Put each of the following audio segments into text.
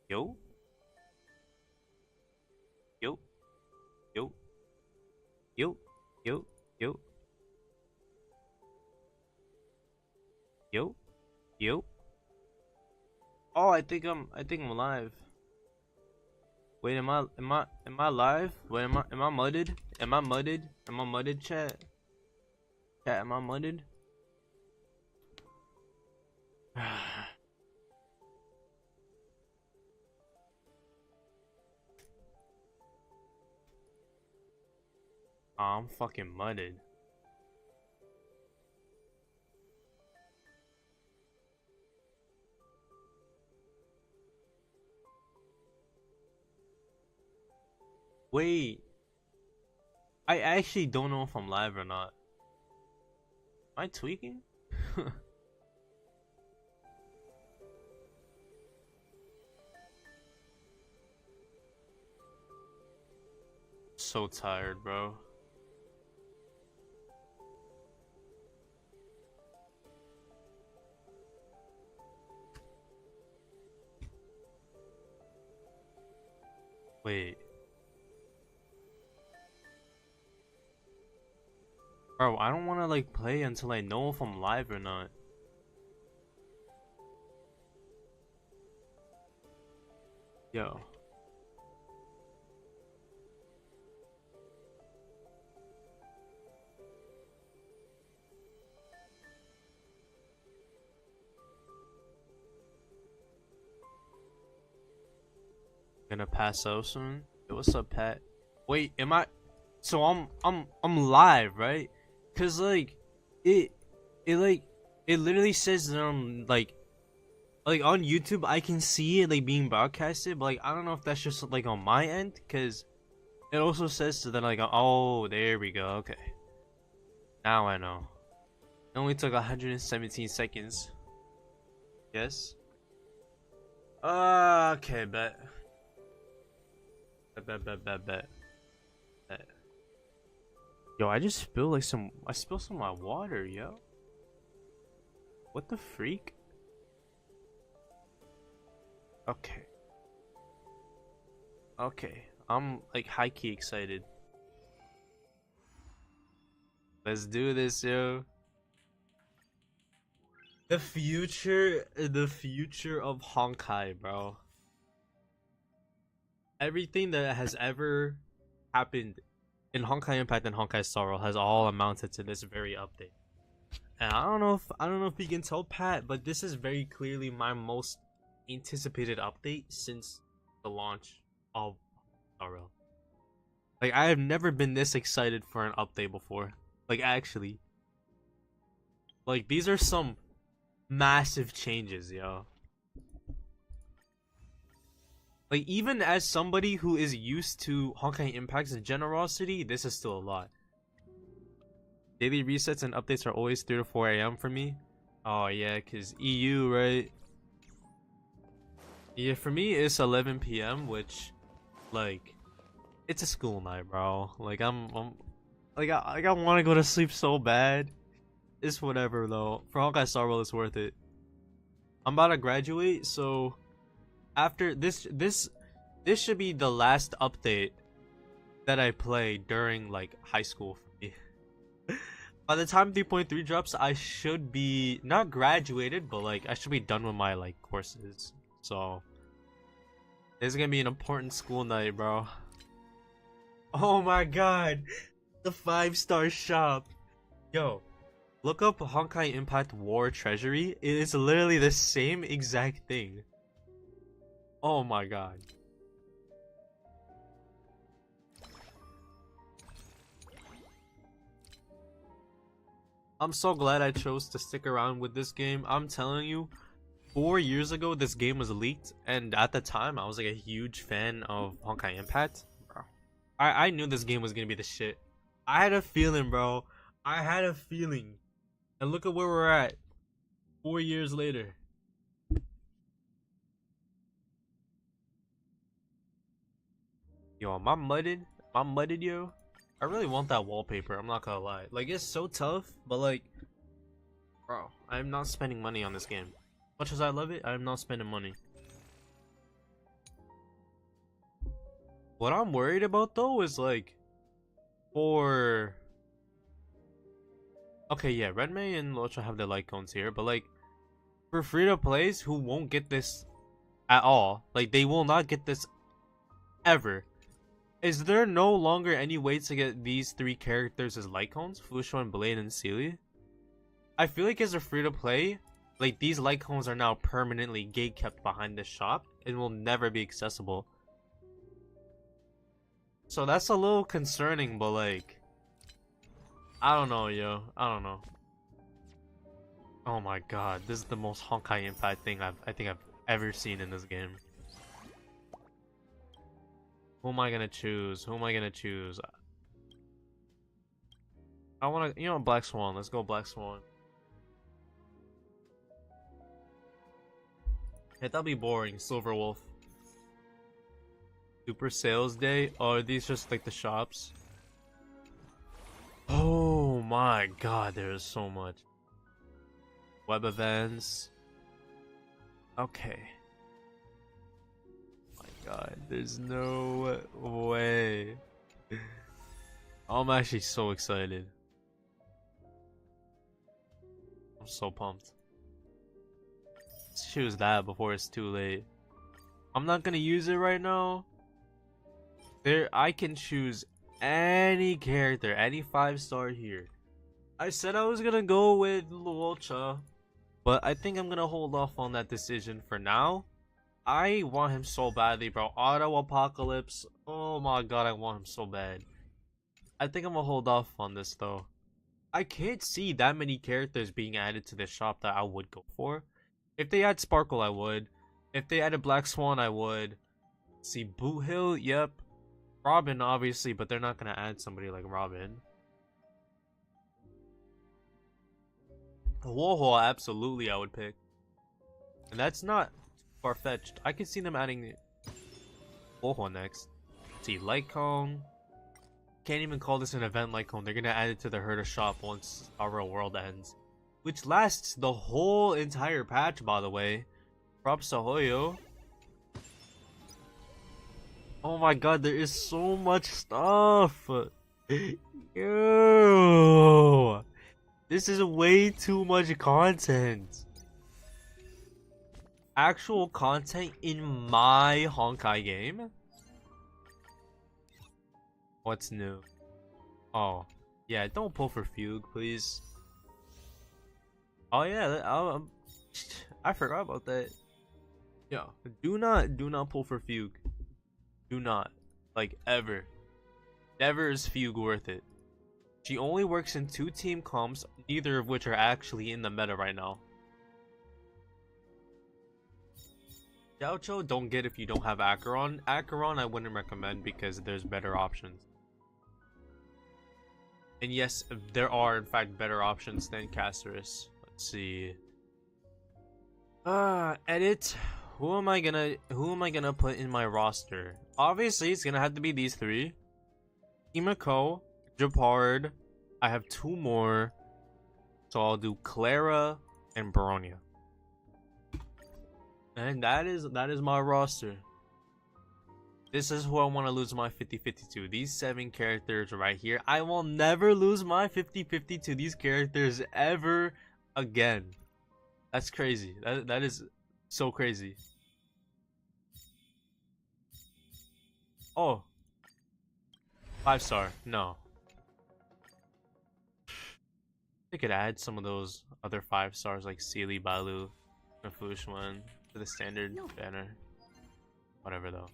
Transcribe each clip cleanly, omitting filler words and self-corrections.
Yo, yo, yo, yo, yo, yo, yo, yo. Oh, I think I'm alive. Wait, am I live? Wait, am I mudded? Am I mudded? Am I mudded, chat? Chat, am I mudded? Oh, I'm fucking mudded. Wait, I actually don't know if I'm live or not. Am I tweaking? So tired, bro. Wait. Bro, I don't want to like play until I know if I'm live or not. Yo. Gonna pass out soon. Yo, what's up, Pat? Wait, am I? So I'm live, right? Cause like, it, it like, it literally says that I'm like on YouTube I can see it like being broadcasted, but like I don't know if that's just like on my end, cause it also says that like, oh, there we go. Okay, now I know. It only took 117 seconds. Yes. Okay, bet. Bet. Yo, I just spilled like some. I spilled some of my water, yo. What the freak? Okay. Okay. I'm like high key excited. Let's do this, yo. The future of Honkai, bro. Everything that has ever happened in Honkai Impact and Honkai Star Rail has all amounted to this very update. And I don't know if you can tell, Pat, but this is very clearly my most anticipated update since the launch of Star Rail. Like I have never been this excited for an update before. Like actually. Like these are some massive changes, yo. Like even as somebody who is used to Honkai Impact's generosity, this is still a lot. Daily resets and updates are always 3 to 4 a.m. for me. Oh yeah, cause EU, right? Yeah, for me it's 11 p.m., which, like, it's a school night, bro. Like I'm like I want to go to sleep so bad. It's whatever though. For Honkai Star Rail, it's worth it. I'm about to graduate, so after this should be the last update that I play during like high school for me. By the time 3.3 drops, I should be not graduated, but like I should be done with my like courses. So it's gonna be an important school night, bro. Oh my god, the 5-star shop. Yo, look up Honkai Impact War Treasury. It is literally the same exact thing. Oh my god. I'm so glad I chose to stick around with this game. I'm telling you, 4 years ago this game was leaked, and at the time I was like a huge fan of Honkai Impact. Bro, I knew this game was gonna be the shit. I had a feeling, bro. I had a feeling. And look at where we're at 4 years later. Yo, am I mudded? Am I mudded, yo? I really want that wallpaper, I'm not gonna lie. Like, it's so tough, but like, bro, I'm not spending money on this game. Much as I love it, I'm not spending money. What I'm worried about though is like for okay, yeah, Redmay and Lucha have their light cones here, but like for free to plays who won't get this at all, like they will not get this ever. Is there no longer any way to get these three characters as light cones? Fusho, Blade, and Sealy? I feel like as a free to play, like these light cones are now permanently gate kept behind this shop and will never be accessible. So that's a little concerning, but like I don't know, yo. I don't know. Oh my god, this is the most Honkai impact thing I think I've ever seen in this game. Who am I gonna choose? Who am I gonna choose? I wanna, you know, Black Swan. Let's go Black Swan. Hey, that'll be boring. Silver Wolf. Super Sales Day? Oh, are these just like the shops? Oh my god, there is so much. Web events. Okay. Oh my god, there's no way. I'm actually so excited. I'm so pumped. Let's choose that before it's too late. I'm not gonna use it right now. I can choose any character, any 5-star here. I said I was gonna go with Luocha, but I think I'm gonna hold off on that decision for now. I want him so badly, bro. Auto Apocalypse. Oh my god, I want him so bad. I think I'm gonna hold off on this though. I can't see that many characters being added to this shop that I would go for. If they add Sparkle, I would. If they added Black Swan, I would. See, Boot Hill, yep. Robin, obviously, but they're not gonna add somebody like Robin. Warhol, absolutely, I would pick. And that's not far-fetched. I can see them adding Warhol next. See, Light Cone. Can't even call this an event Light Cone. They're gonna add it to the Herder shop once our real world ends. Which lasts the whole entire patch, by the way. Props to Hoyo. Oh my god, there is so much stuff. Ew. This is way too much content. Actual content in my Honkai game? What's new? Oh, yeah, don't pull for Fugue, please. Oh yeah, I forgot about that. Yeah, do not pull for Fugue. Do not. Like, ever. Never is Fugue worth it. She only works in 2 team comps, neither of which are actually in the meta right now. Gaucho, don't get if you don't have Acheron. Acheron I wouldn't recommend because there's better options. And yes, there are in fact better options than Casterus. Let's see. Edit. Who am I gonna put in my roster? Obviously, it's gonna have to be these 3. Himiko, Japard. I have 2 more. So I'll do Clara and Baronia. And that is my roster. This is who I want to lose my 50-50 to. These 7 characters right here. I will never lose my 50-50 to these characters ever again. That's crazy. That is so crazy. Oh. 5-star. No. They could add some of those other 5-stars like Sealy, Balu, and Fushman to the standard banner. Whatever though.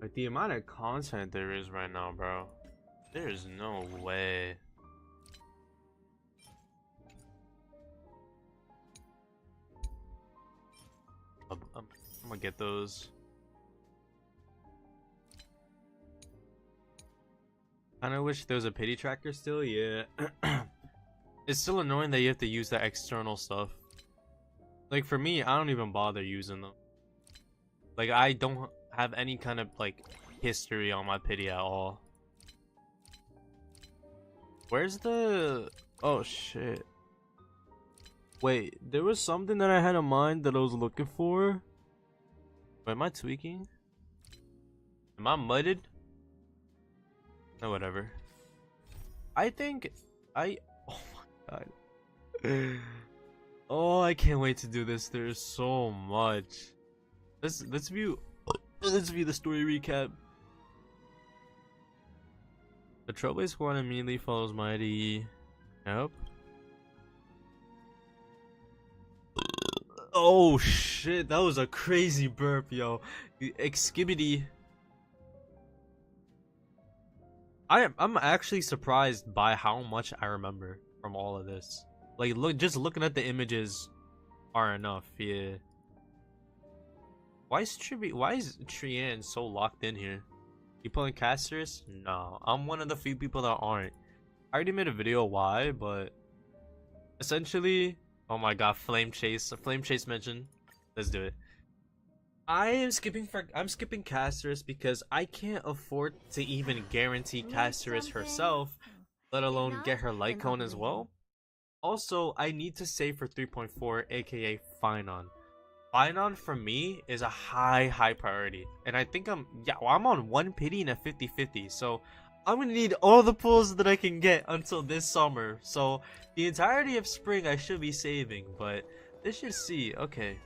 Like the amount of content there is right now, bro. There is no way. I'm gonna get those. Kinda wish there was a pity tracker still, yeah. It's still annoying that you have to use that external stuff. Like for me, I don't even bother using them. Like I don't have any kind of like history on my pity at all. Where's the... Oh, shit. Wait, there was something that I had in mind that I was looking for. Wait, am I tweaking? Am I mudded? No, whatever. I think I... Oh my god. Oh, I can't wait to do this. There's so much. Let's view the story recap. The Trailblaze Squad immediately follows Mighty. Yep. Oh shit, that was a crazy burp, yo. Exkibity. I'm actually surprised by how much I remember from all of this. Like, just looking at the images are enough, yeah. Why is Trian so locked in here? You playing casters? No, I'm one of the few people that aren't. I already made a video why, but essentially, oh my god, flame chase mention. Let's do it. I'm skipping Casterus because I can't afford to even guarantee Casterus herself, let alone get her light cone as well. Also, I need to save for 3.4, aka Finon. Finon for me is a high priority, and I think I'm on 1 pity and a 50-50, so I'm gonna need all the pulls that I can get until this summer. So the entirety of spring I should be saving, but let's just see. Okay.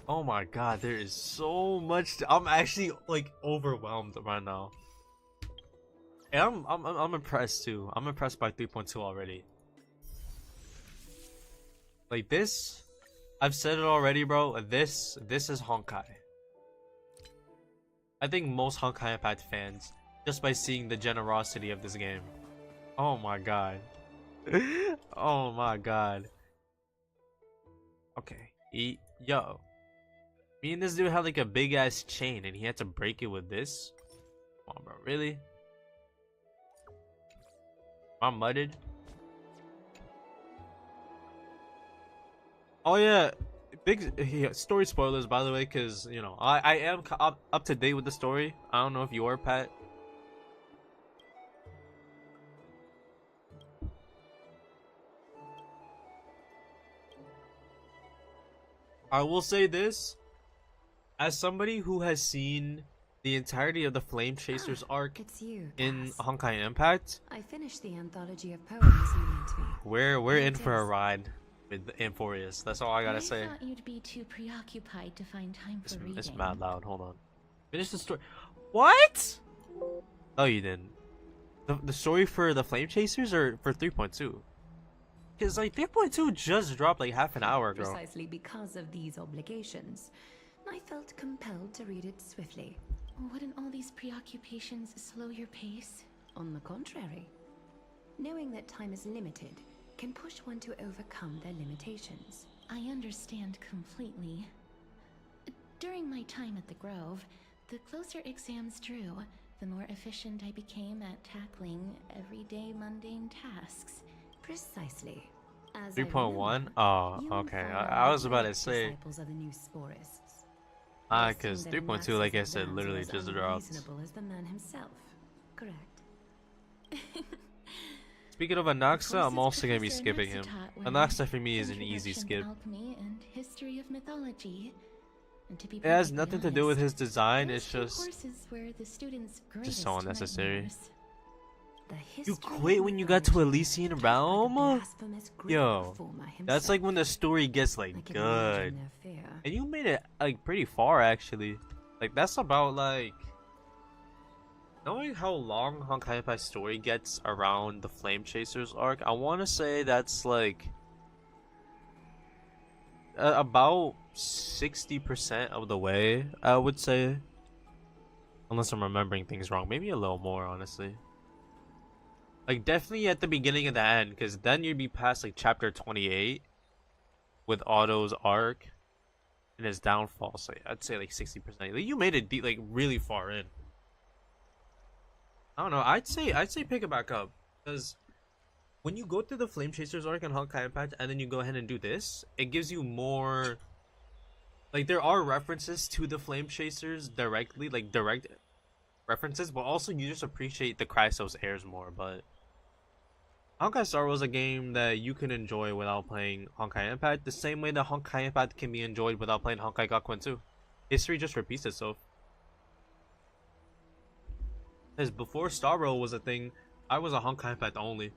Oh my god, there is so much. I'm actually like overwhelmed right now, and I'm impressed too. I'm impressed by 3.2 already. Like this, I've said it already, bro. This is Honkai. I think most Honkai Impact fans, just by seeing the generosity of this game. Oh my god. Oh my god. Okay. Yo. Me and this dude had like a big ass chain and he had to break it with this? Come on, bro. Really? I'm mudded. Oh yeah. Big story spoilers, by the way, because, you know, I am up to date with the story. I don't know if you are, Pat. I will say this. As somebody who has seen the entirety of the Flame Chasers arc in Honkai Impact, I finished the anthology of poems you lent me. We're in for a ride with Amphorius. That's all I gotta say. I thought you'd be too preoccupied to find time for reading. It's mad loud. Hold on. Finish the story. What? Oh, you didn't. The story for the Flame Chasers or for 3.2? Because like 3.2 just dropped like half an hour ago. Precisely because of these obligations, I felt compelled to read it swiftly. Wouldn't all these preoccupations slow your pace? On the contrary. Knowing that time is limited can push one to overcome their limitations. I understand completely. During my time at the Grove, the closer exams drew, the more efficient I became at tackling everyday mundane tasks. Precisely. 3.1? Oh, okay. I was about to say. Disciples of the new Sporists. Because 3.2, like I said, literally just dropped. As the man himself. Correct. Speaking of Anaxa, I'm also gonna be skipping him. Anaxa for me is an easy skip. It has nothing to do with his design, it's just so unnecessary. You quit when you got to Elysian Realm? Yo, that's like when the story gets like good. And you made it like pretty far actually. Like that's about like, knowing how long Honkai Impact story gets around the Flame Chasers arc, I want to say that's like about 60% of the way, I would say. Unless I'm remembering things wrong, maybe a little more honestly. Like definitely at the beginning of the end, because then you'd be past like chapter 28 with Otto's arc and his downfall. So I'd say like 60%. Like, you made it deep, like really far in. I don't know. I'd say pick it back up, because when you go through the Flame Chasers arc in Honkai Impact and then you go ahead and do this, it gives you more. Like there are references to the Flame Chasers directly, like direct references, but also you just appreciate the Chrysos heirs more. But Honkai Star Rail is a game that you can enjoy without playing Honkai Impact, the same way that Honkai Impact can be enjoyed without playing Honkai Gakuen 2. History just repeats itself. Because before Star Rail was a thing, I was a Honkai Impact only.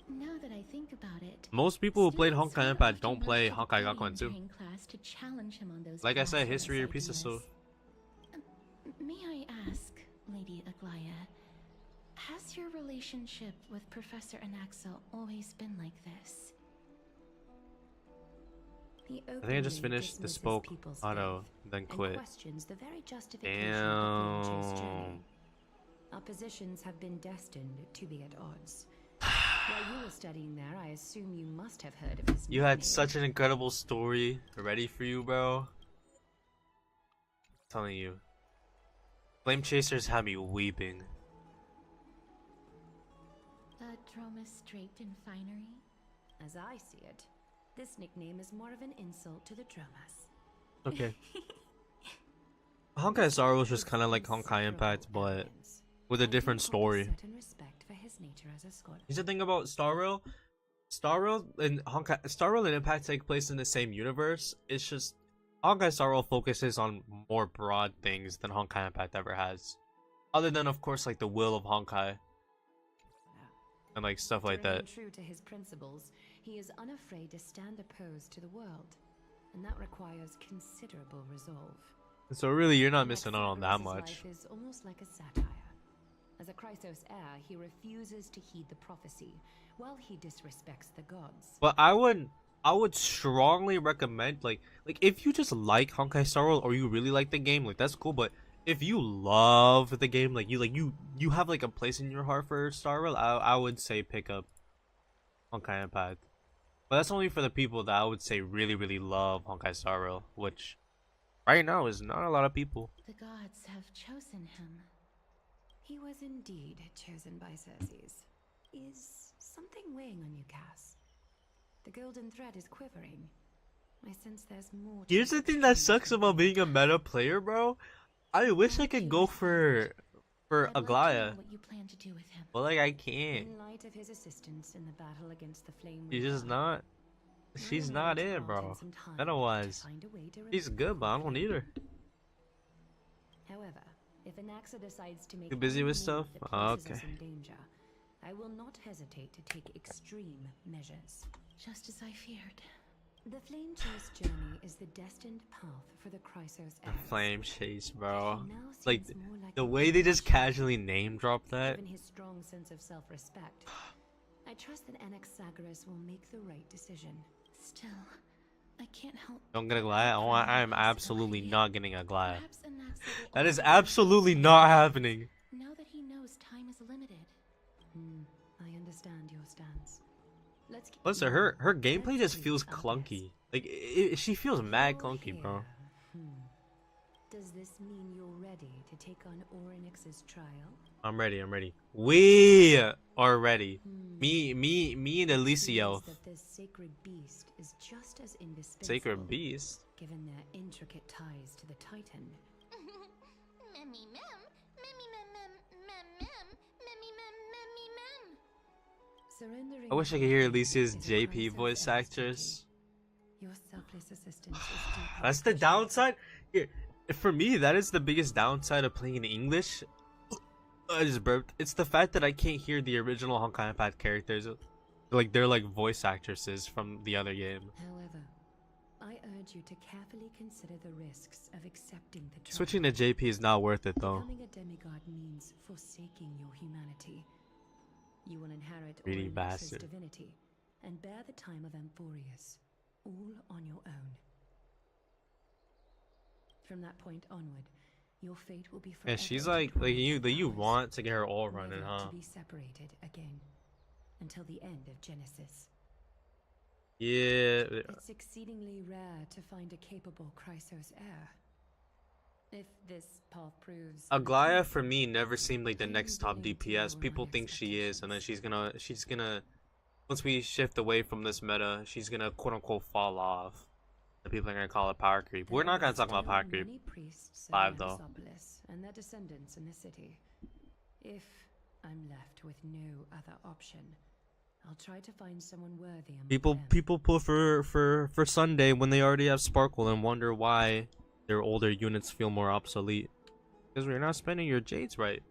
Now that I think about it, Most people who played students Honkai would Impact often don't play rush to the Honkai podium Gakuen 2. during class to challenge him on those Like I said, blasphemous history repeats ideas. itself. May I ask, Lady Aglaya, has your relationship with Professor Anaxa always been like this? He I think I just finished the spoke auto, then quit. Questions the very justification of the Flame Chase journey. Damn. Our positions have been destined to be at odds. While you were studying there, I assume you must have heard of his You had nickname. such an incredible story ready for you, bro. I'm telling you. Flame Chasers had me weeping. A Dromus draped in finery? As I see it, this nickname is more of an insult to the Dromas. Okay. Honkai Star was just kind of like Honkai Impact, but with a different story. Here's the thing about Star Rail. Star Rail and Impact take place in the same universe. It's just Honkai Star Rail focuses on more broad things than Honkai Impact ever has. Other than, of course, like the will of Honkai and like stuff like that. True to his principles, he is unafraid to stand opposed to the world, and that requires considerable resolve. So really, you're not missing out on that Anaxagoras' much. Life is almost like a satire. As a Chrysos heir, he refuses to heed the prophecy, while he disrespects the gods. But I would strongly recommend like if you just like Honkai Star Rail or you really like the game, like that's cool. But if you love the game, like you have like a place in your heart for Star Rail, I would say pick up Honkai Impact. But that's only for the people that I would say really love Honkai Star Rail, which right now is not a lot of people. The gods have chosen him. He was indeed chosen by Circes. Is something weighing on you, Cass? The golden thread is quivering. I sense there's more. Here's the thing that sucks about being a meta player, bro. I wish I could go for I'd like to Aglaya, know what you plan to do with him. but like I can't. In light of his assistance in the battle against the Flame She's just Reaper, not. I She's am not willing to it, bro. allot some time Otherwise, to find a way to she's remove good, but I don't conflict. need her. However, if Anaxa decides to make Too busy any with move stuff? that places Okay. us in danger, I will not hesitate to take extreme measures. Just as I feared. The Flame Chase journey is the destined path for the Chrysos heirs. Flame Chase, bro. He now Like seems more like the a way they just mission. casually name drop that. Given his strong sense of self-respect, I trust that Anaxagoras will make the right decision. Still, I can't help. Don't get a Glaya. Oh, I'm absolutely not getting a Glaya. Perhaps Anaxa will That is also absolutely understand not his happening. now that he knows time is limited. I understand your stance. Let's keep Listen, moving. her gameplay Let's just do feels our best. clunky. Like she feels mad You're clunky, bro. here. Does this mean you're ready to take on Orynyx's trial? I'm ready. We are ready. Me and It Elise seems Elf. that this sacred beast is just as indispensable. Sacred Beast. Given their intricate ties to the Titan. Memmy mem, memmy mem mem mem mem, memmy mem memmy mem. Surrendering I wish I could to hear them Alicia's is a JP Chrysos voice heir's actress. duty. Your selfless assistance is deeply That's the appreciated. downside. Here, for me, that is the biggest downside of playing in English. I just burped. It's the fact that I can't hear the original Honkai Impact characters. Like they're like voice actresses from the other game. However, I urge you to carefully consider the risks of accepting the trial. Switching to JP is not worth it though. Becoming a demigod means forsaking your humanity. You will inherit Greedy Orynyx's bastard. divinity and bear the time of Amphorius, all on your own. From that point onward, your fate will be forever Yeah, she's like you. You want to get her all running, never huh? to be separated again until the end of Genesis. Yeah. It's exceedingly rare to find a capable Chrysos heir. If this path proves Aglaya for me never seemed like the next top DPS. People think she is, and then she's gonna once we shift away from this meta, she's gonna quote unquote fall off. The people are gonna call it power creep. We're not gonna talk about power creep. Five, though. And their descendants in the city. If I'm left with no other option, I'll try to find someone worthy. People pull for Sunday when they already have Sparkle and wonder why their older units feel more obsolete. Because we're not spending your Jades right.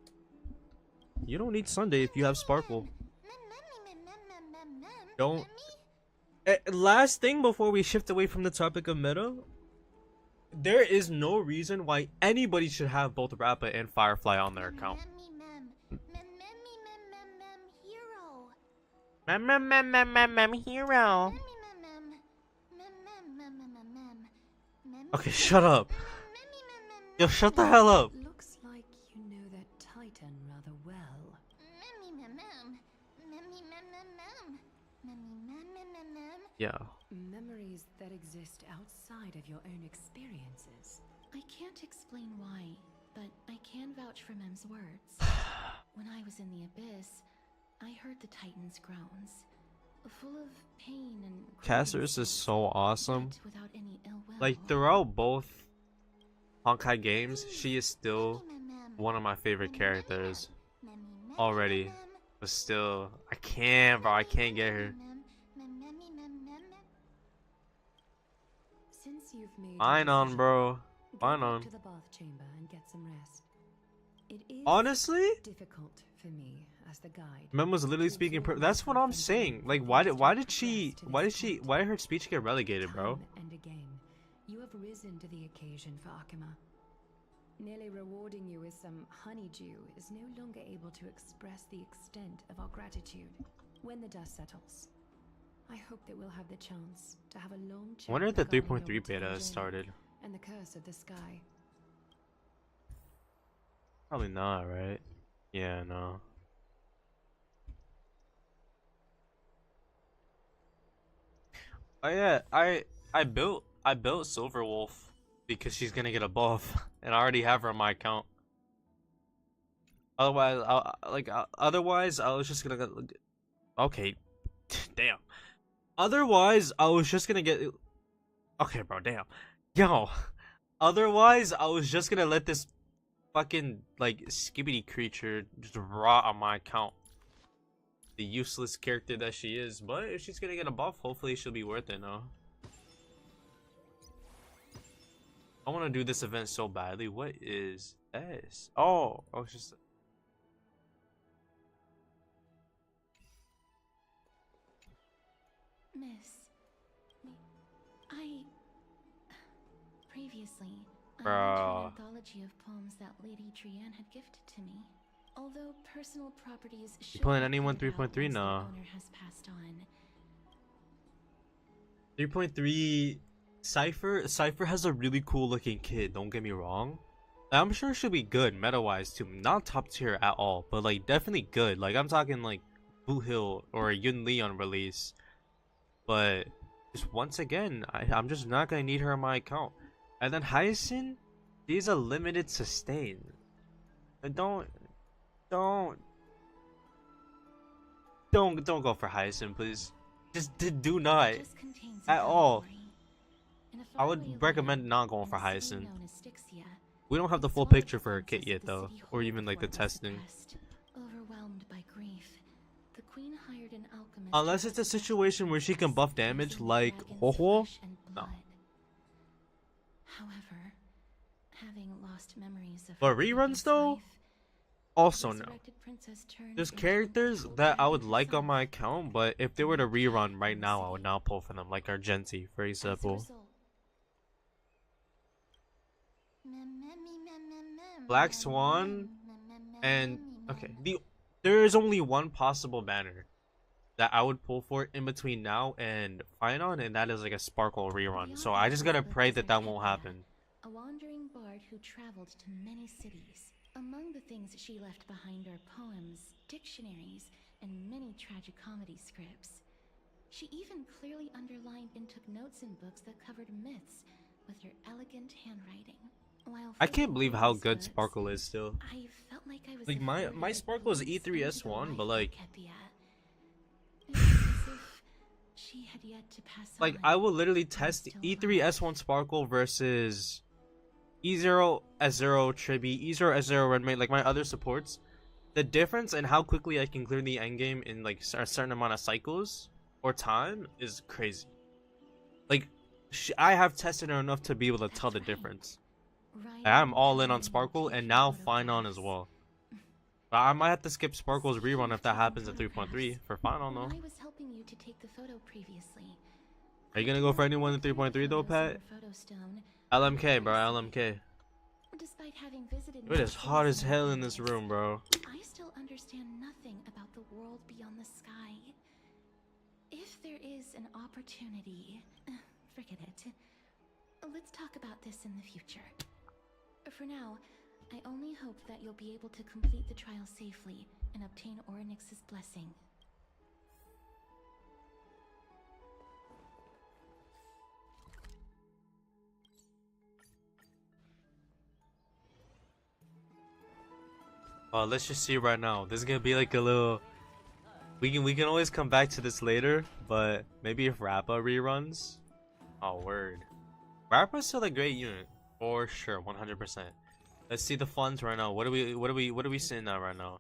You don't need Sunday if you have Sparkle. Don't. Last thing before we shift away from the topic of meta, there is no reason why anybody should have both Rappa and Firefly on their account. Hero. Okay, shut up. Yo, shut the hell up. Looks like you know that Titan rather well. Yeah. Memories that exist outside of your own experiences. I can't explain why, but I can vouch for Mem's words. When I was in the abyss, I heard the Titan's groans, full of pain and Cassers is so awesome. yet without any ill will. Like throughout both Honkai games, she is still one of my favorite characters already. But still, I can't, bro. I can't get her. Since you've made a Fine on, decision, bro. go Fine back on. to the bath chamber and get some rest. It is Honestly, difficult for me as the guide. Mem was literally speaking. That's what I'm saying. Like, why did her speech get relegated, bro? Time and again, you have risen to the occasion for Akuma. Nearly rewarding you with some honeydew is no longer able to express the extent of our gratitude. When the dust settles, I hope that we'll have the chance to have a long chat. I wonder if the regarding 3.3 your beta return has journey started. and the curse of the sky. Probably not, right? Yeah, no. Oh yeah, I built Silverwolf because she's gonna get a buff, and I already have her on my account. Otherwise, I was just gonna get. Okay, damn. Otherwise, I was just gonna get. Okay, bro, damn. Yo. Otherwise, I was just gonna let this fucking like skibbity creature just rot on my account. The useless character that she is, but if she's gonna get a buff, hopefully she'll be worth it. No. I want to do this event so badly. What is this? Oh, it's just. Miss, I previously I Bro. went to an anthology of poems that Lady Trianne had gifted to me. Although personal properties should playing be anyone cleared out 3.3 once their now? owner has passed on. 3.3 Cypher has a really cool looking kid, don't get me wrong. I'm sure she'll be good meta wise too. Not top tier at all, but like definitely good. Like I'm talking like Boot Hill or Yun Li on release. But just once again, I'm just not gonna need her on my account. And then Hyacinth, she's a limited sustain. And don't go for Hyacinth, please. Just do not It just contains a at all. memory. In a I would faraway recommend land not going in for a city Hyacinth. known as Styxia, We don't have the full small picture for her kit defenses yet of the though, city or hold even like the before it was testing. suppressed. Overwhelmed by grief, the queen hired an alchemist. Unless to it's a possess situation where she can buff damage using the like dragon's Ho-Ho. flesh and No. blood. However, having lost memories of But her reruns, previous though? life, Also the no. resurrected princess turned There's into characters a that I dragon would like on herself. my account, but if they were to rerun right now, I would not pull for them, like Argenti, for As a example. result, Black Swan and okay, there is only one possible banner that I would pull for in between now and Finon, and that is like a Sparkle rerun. So I just gotta pray that that won't happen. a wandering bard who traveled to many cities. Among the things she left behind are poems, dictionaries, and many tragicomedy scripts. She even clearly underlined and took notes in books that covered myths with her elegant handwriting. While I can't flipping believe through how these good books, Sparkle is still. I felt like I was Like, my afforded a Sparkle is glimpse E3S1, into the but, life like- of Kepia. It was as if she had yet to pass Like on I will literally and test still E3 S1 Sparkle versus E0 S0 Triby, E0 S0 Redmate, like my other supports. the difference in how quickly I can clear the end game in like a certain amount of cycles or time is crazy. Like, I have tested her enough to be able to tell the difference. I'm all in on Sparkle and now Finon as well. But I might have to skip Sparkle's rerun if that happens at 3.3 for Finon though. I was helping you to take the photo previously. Are you gonna go for anyone in 3.3 though, Pat? LMK, bro, LMK. Despite having visited It is hot as hell in this room, bro. I still understand nothing about the world beyond the sky. If there is an opportunity, forget it. Let's talk about this in the future. For now, I only hope that you'll be able to complete the trial safely and obtain Orynyx's blessing. Let's just see right now. This is gonna be like a little. We can always come back to this later, but maybe if Rappa reruns. Oh word, Rappa's still a great unit for sure, 100%. Let's see the funds right now. What are we sitting at right now?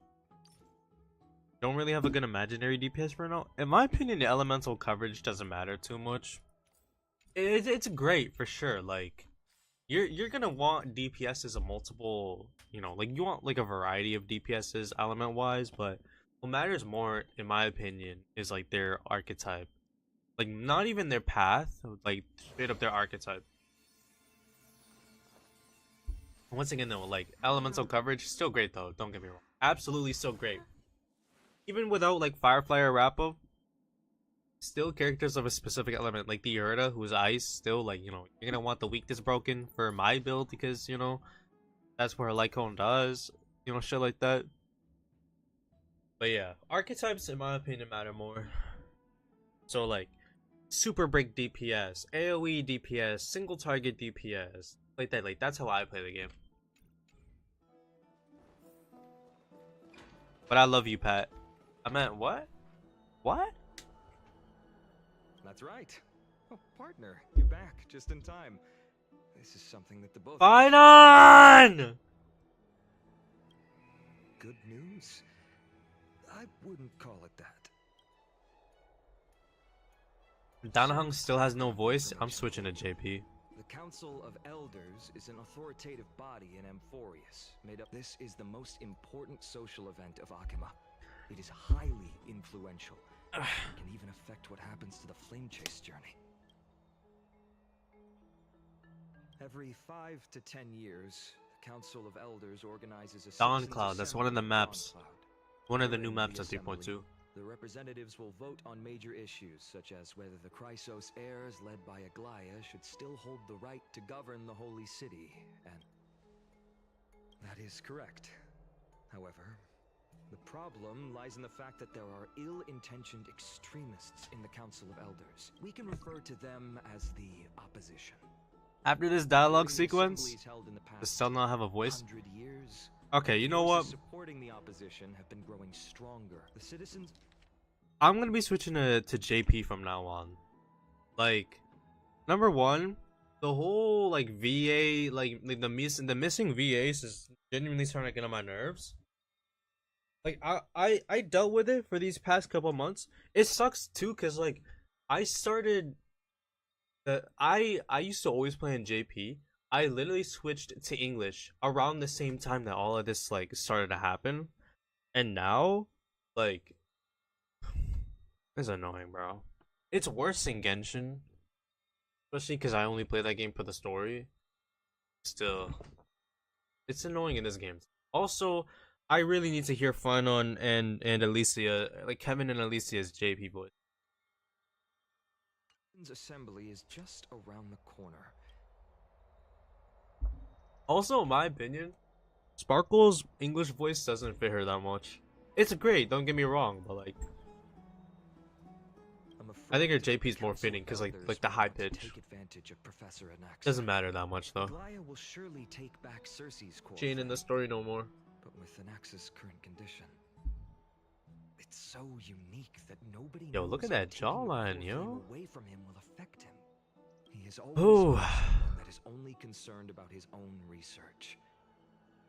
Don't really have a good imaginary DPS right now. In my opinion, the elemental coverage doesn't matter too much. It's great for sure. Like, you're gonna want DPSs of multiple, you know, like you want like a variety of DPSs element wise, but what matters more, in my opinion, is like their archetype. Like, not even their path, like straight up their archetype. Once again though, like elemental coverage, still great though, don't get me wrong. Absolutely still great. Even without like Firefly or Rappa, still characters of a specific element, like the Urda, who's ice, still like, you know, you're gonna want the weakness broken for my build because, you know, that's where Lycone does, you know, shit like that. But yeah, archetypes in my opinion matter more. So like super break DPS, AoE DPS, single target DPS, like that. Like, that's how I play the game. But I love you, Pat. I meant what? What? That's right. Oh, partner, you're back just in time. This is something that the both. Finon! Good news? I wouldn't call it that. Danahung still has no voice. I'm switching to JP. The Council of Elders is an authoritative body in Amphorius, made up. This is the most important social event of Akima. It is highly influential. It can even affect what happens to the Flame Chase journey. Every 5 to 10 years, the Council of Elders organizes a Dawn citizens' Cloud, that's one of the assembly at maps. Dawn Cloud. One of the new During maps the on assembly, 3.2. The representatives will vote on major issues, such as whether the Chrysos heirs led by Aglaya should still hold the right to govern the Holy City, and that is correct. However, the problem lies in the fact that there are ill-intentioned extremists in the Council of Elders. We can refer to them as the opposition. After this dialogue During the sequence, assemblies held in the past does still not have a voice? 100 years, Okay, you know what? forces supporting the opposition have been growing stronger. The citizens. I'm gonna be switching to JP from now on. Like, number one, the whole like VA, like the missing VAs is genuinely starting to get on my nerves. Like, I dealt with it for these past couple months. It sucks too, cause like I started. I used to always play in JP. I literally switched to English around the same time that all of this like started to happen, and now, like, it's annoying, bro. It's worse in Genshin, especially because I only play that game for the story. Still, it's annoying in this game. Also, I really need to hear Finon and Alicia, like Kevin and Alicia's JP voice. Assembly is just around the corner. Also, in my opinion, Sparkle's English voice doesn't fit her that much. It's great, don't get me wrong, but like, I think her JP's more fitting because like the high pitch doesn't matter that much though. Aglaya will surely take back Cersei's core She ain't in the story no more. but with Anax's current condition, it's so unique that nobody Yo, knows look at how that taking the jawline, core yo. flame away from him will affect him. He is always Ooh. been someone that is only concerned about his own research.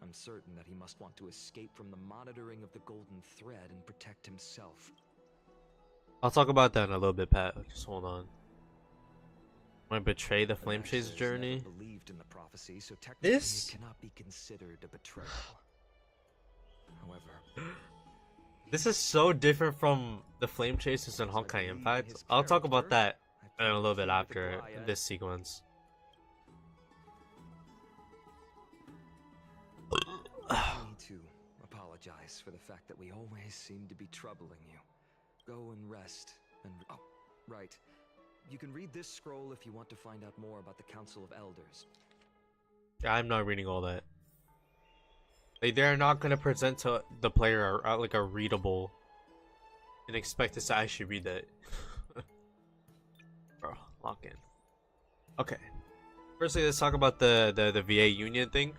I'm certain that he must want to escape from the monitoring of the Golden Thread and protect himself. I'll talk about that in a little bit, Pat. Just hold on. Want to betray the Flame Chase journey? Believed in the prophecy, so technically This it cannot be considered a betrayal. However, this is so different from the Flame Chasers and Honkai Impact. I'll talk about that in a little bit after this sequence. I need to apologize for the fact that we always seem to be troubling you. Go and rest. And oh, right. You can read this scroll if you want to find out more about the Council of Elders. I'm not reading all that. Like, they're not gonna present to the player like a readable and expect us to actually read that. Bro, lock in. Okay. Firstly, let's talk about the VA union thing.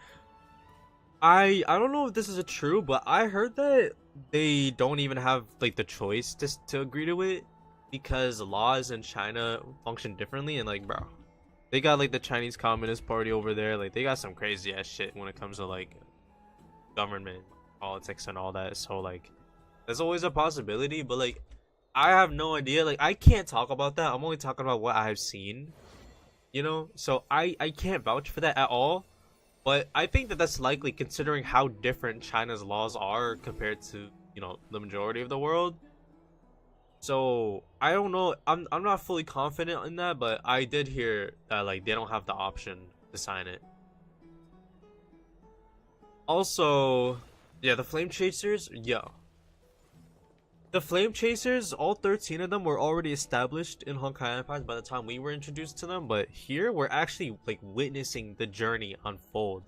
I don't know if this is true, but I heard that they don't even have like the choice to agree to it because laws in China function differently, and like, bro, they got like the Chinese Communist Party over there, like they got some crazy ass shit when it comes to like government politics and all that. So like, there's always a possibility, but like, I have no idea. Like, I can't talk about that. I'm only talking about what I've seen, you know. So I can't vouch for that at all. But I think that that's likely considering how different China's laws are compared to, you know, the majority of the world. So I don't know. I'm not fully confident in that, but I did hear that like they don't have the option to sign it. Also, yeah, the Flame Chasers, yo. The Flame Chasers, all 13 of them were already established in Honkai Impact by the time we were introduced to them, but here we're actually like witnessing the journey unfold.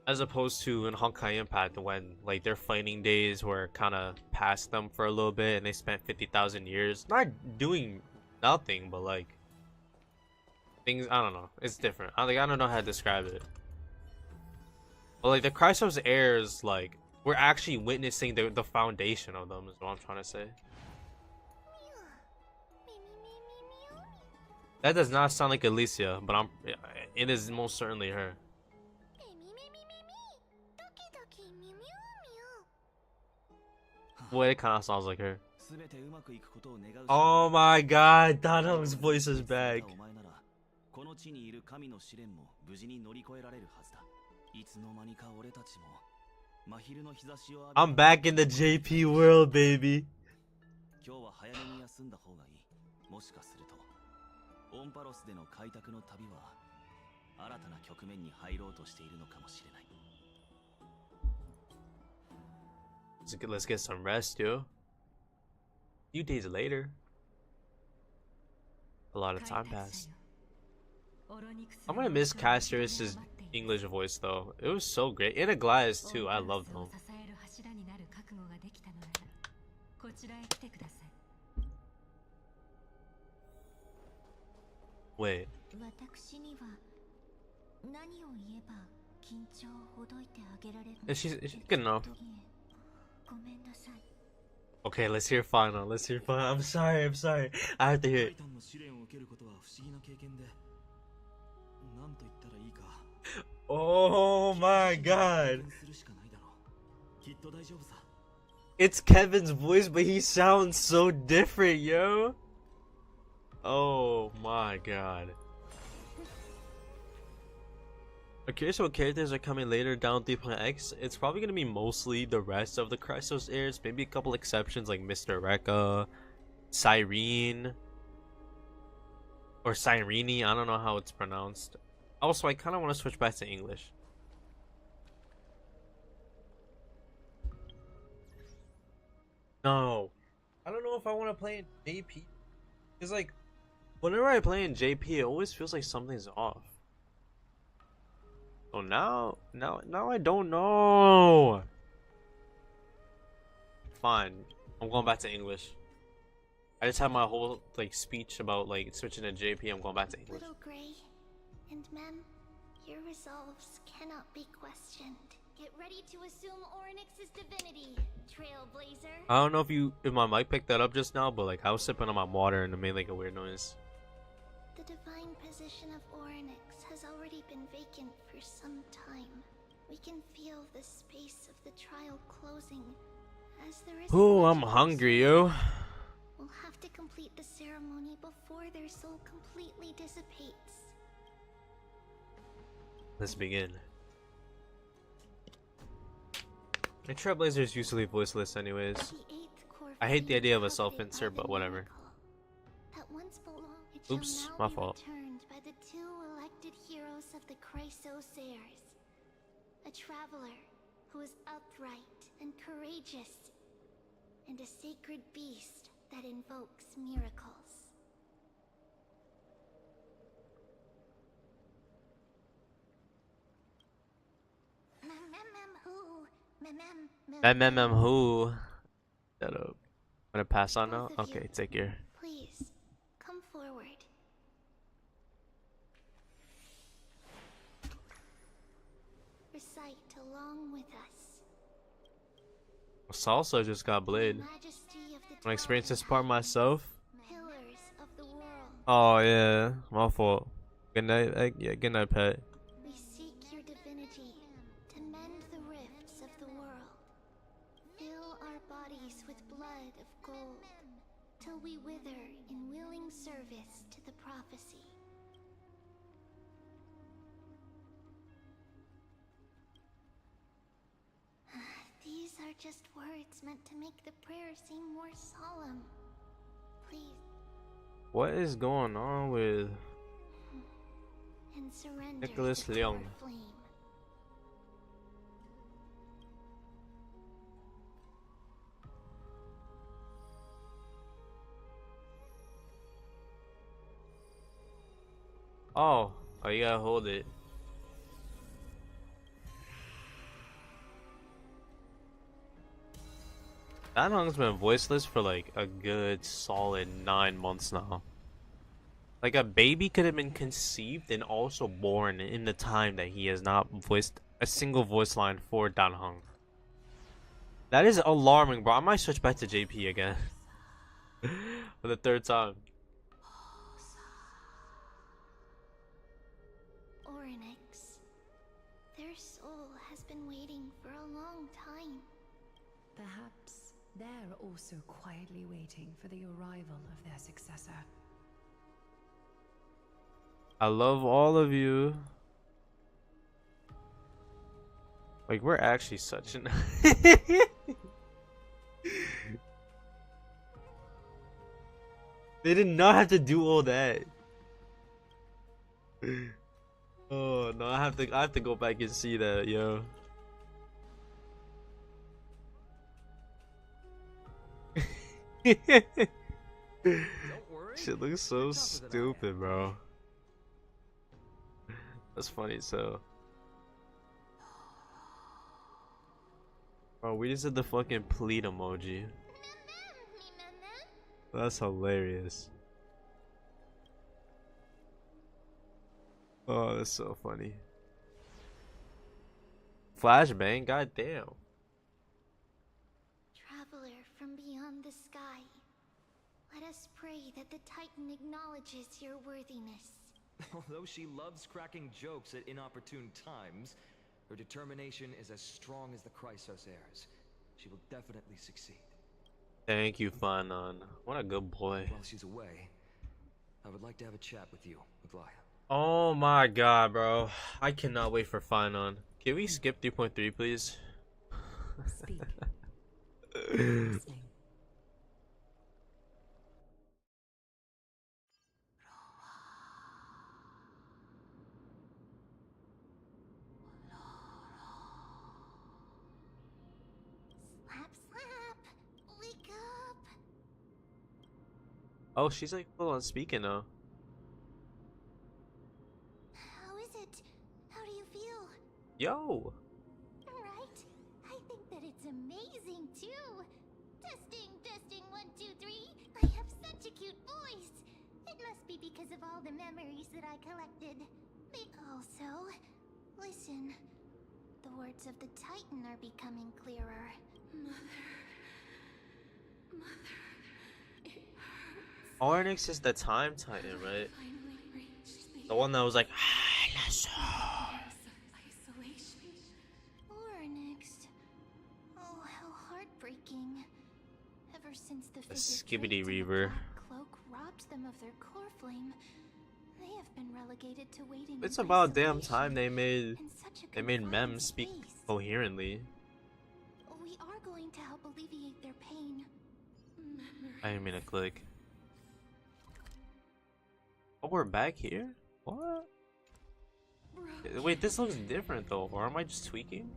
As opposed to in Honkai Impact when like their fighting days were kind of past them for a little bit and they spent 50,000 years not doing nothing, but like things, I don't know, it's different. I don't know how to describe it. But like the Chrysos heirs, like we're actually witnessing the foundation of them is what I'm trying to say. That does not sound like Alicia, but it is most certainly her. Well, it kind of sounds like her. Oh my god, Dano's voice is back. I'm back in the JP world, baby. Let's get some rest, yo. A few days later, a lot of time passed. I'm gonna miss Caster's English voice though. It was so great. And Aglaas too. I loved him. Wait. Is she good enough? Okay, let's hear final. Let's hear final. I'm sorry. I have to hear it. Oh my god. It's Kevin's voice, but he sounds so different, yo. Oh my god. I'm curious what characters are coming later down 3.x. It's probably going to be mostly the rest of the Chrysos heirs. Maybe a couple exceptions like Mr. Rekka, Cyrene, or Cyrene. I don't know how it's pronounced. Also, I kind of want to switch back to English. No. I don't know if I want to play in JP. Because, like, whenever I play in JP, it always feels like something's off. Oh, now I don't know. Fine. I'm going back to English. I just had my whole, like, speech about, like, switching to JP. I'm going back to English. Little Gray and Mem, your resolves cannot be questioned. Get ready to assume Orynyx's divinity, Trailblazer. I don't know if my mic picked that up just now, but like I was sipping on my water and it made like a weird noise. The divine position of Orynyx has already been vacant for some time. We can feel the space of the trial closing, as there is. Ooh, I'm hungry, yo. We'll have to complete the ceremony before their soul completely dissipates. Let's begin. The Trailblazer is usually voiceless anyways. I hate the idea of a self-insert, but whatever. Oops, my fault. Returned by the two elected heroes of the Chrysos heirs. A traveler who is upright and courageous, and a sacred beast that invokes miracles. Who? Shut up. Wanna pass on now? Okay, take care. Please, come forward. Recite along with us. Salsa just got blade. Wanna experience this part myself? Pillars of the world. Oh yeah, my fault. Good night, yeah, good night, pet. We seek your divinity to mend the rifts of the world. Fill our bodies with blood of gold, till we wither in willing service to the prophecy. These are just words meant to make the prayer seem more solemn. Please. What is going on with And surrender Nicholas the Leung? core flame. Oh, you gotta hold it. That Hung's been voiceless for like a good solid 9 months now. Like a baby could have been conceived and also born in the time that he has not voiced a single voice line for Dan Hung. That is alarming, bro. I might switch back to JP again. For the 3rd time. Orynyx, their soul has been waiting for a long time. Perhaps they're also quietly waiting for the arrival of their successor. I love all of you. Like, we're actually such an... They did not have to do all that. Oh no, I have to go back and see that, yo. Shit looks so stupid, bro. That's funny, so. Bro, we just did the fucking pleat emoji. That's hilarious. Oh, that's so funny. Flashbang, goddamn. Traveler from beyond the sky, let us pray that the Titan acknowledges your worthiness. Although she loves cracking jokes at inopportune times, her determination is as strong as the Chrysos heirs. She will definitely succeed. Thank you, Fanon. What a good boy. While she's away, I would like to have a chat with you, Aglaya. Oh my god, bro. I cannot wait for Fanon. Can we skip 3.3, please? Speak. Listening. Slap, slap! Wake up! Oh, she's like full on speaking now. How is it? How do you feel? Yo! Right? I think that it's amazing too. Testing, testing, 1, 2, 3. I have such a cute voice. It must be because of all the memories that I collected. Also, listen. The words of the Titan are becoming clearer. Orynyx is the Time Titan, right? The one that was like, Isolation. since the A figure skibbity draped in the reaver. black cloak robbed them of their core flame, they have been relegated to waiting. It's in about damn isolation time they made in such a Mem confined speak space. coherently. We are going to help alleviate their pain. I didn't mean to click. Oh, we're back here? What? Wait, this looks different though, or am I just tweaking?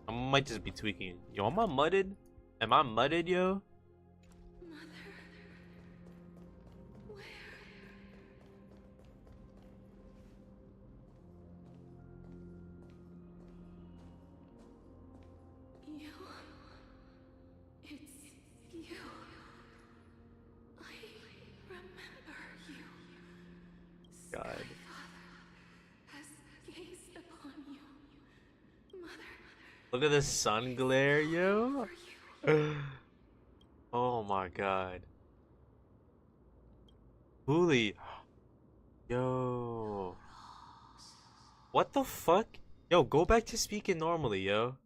I might just be tweaking. Yo, am I mudded? Am I mudded, yo? God. Look at the sun glare, yo. Oh my god. Holy. Yo. What the fuck? Yo, go back to speaking normally, yo.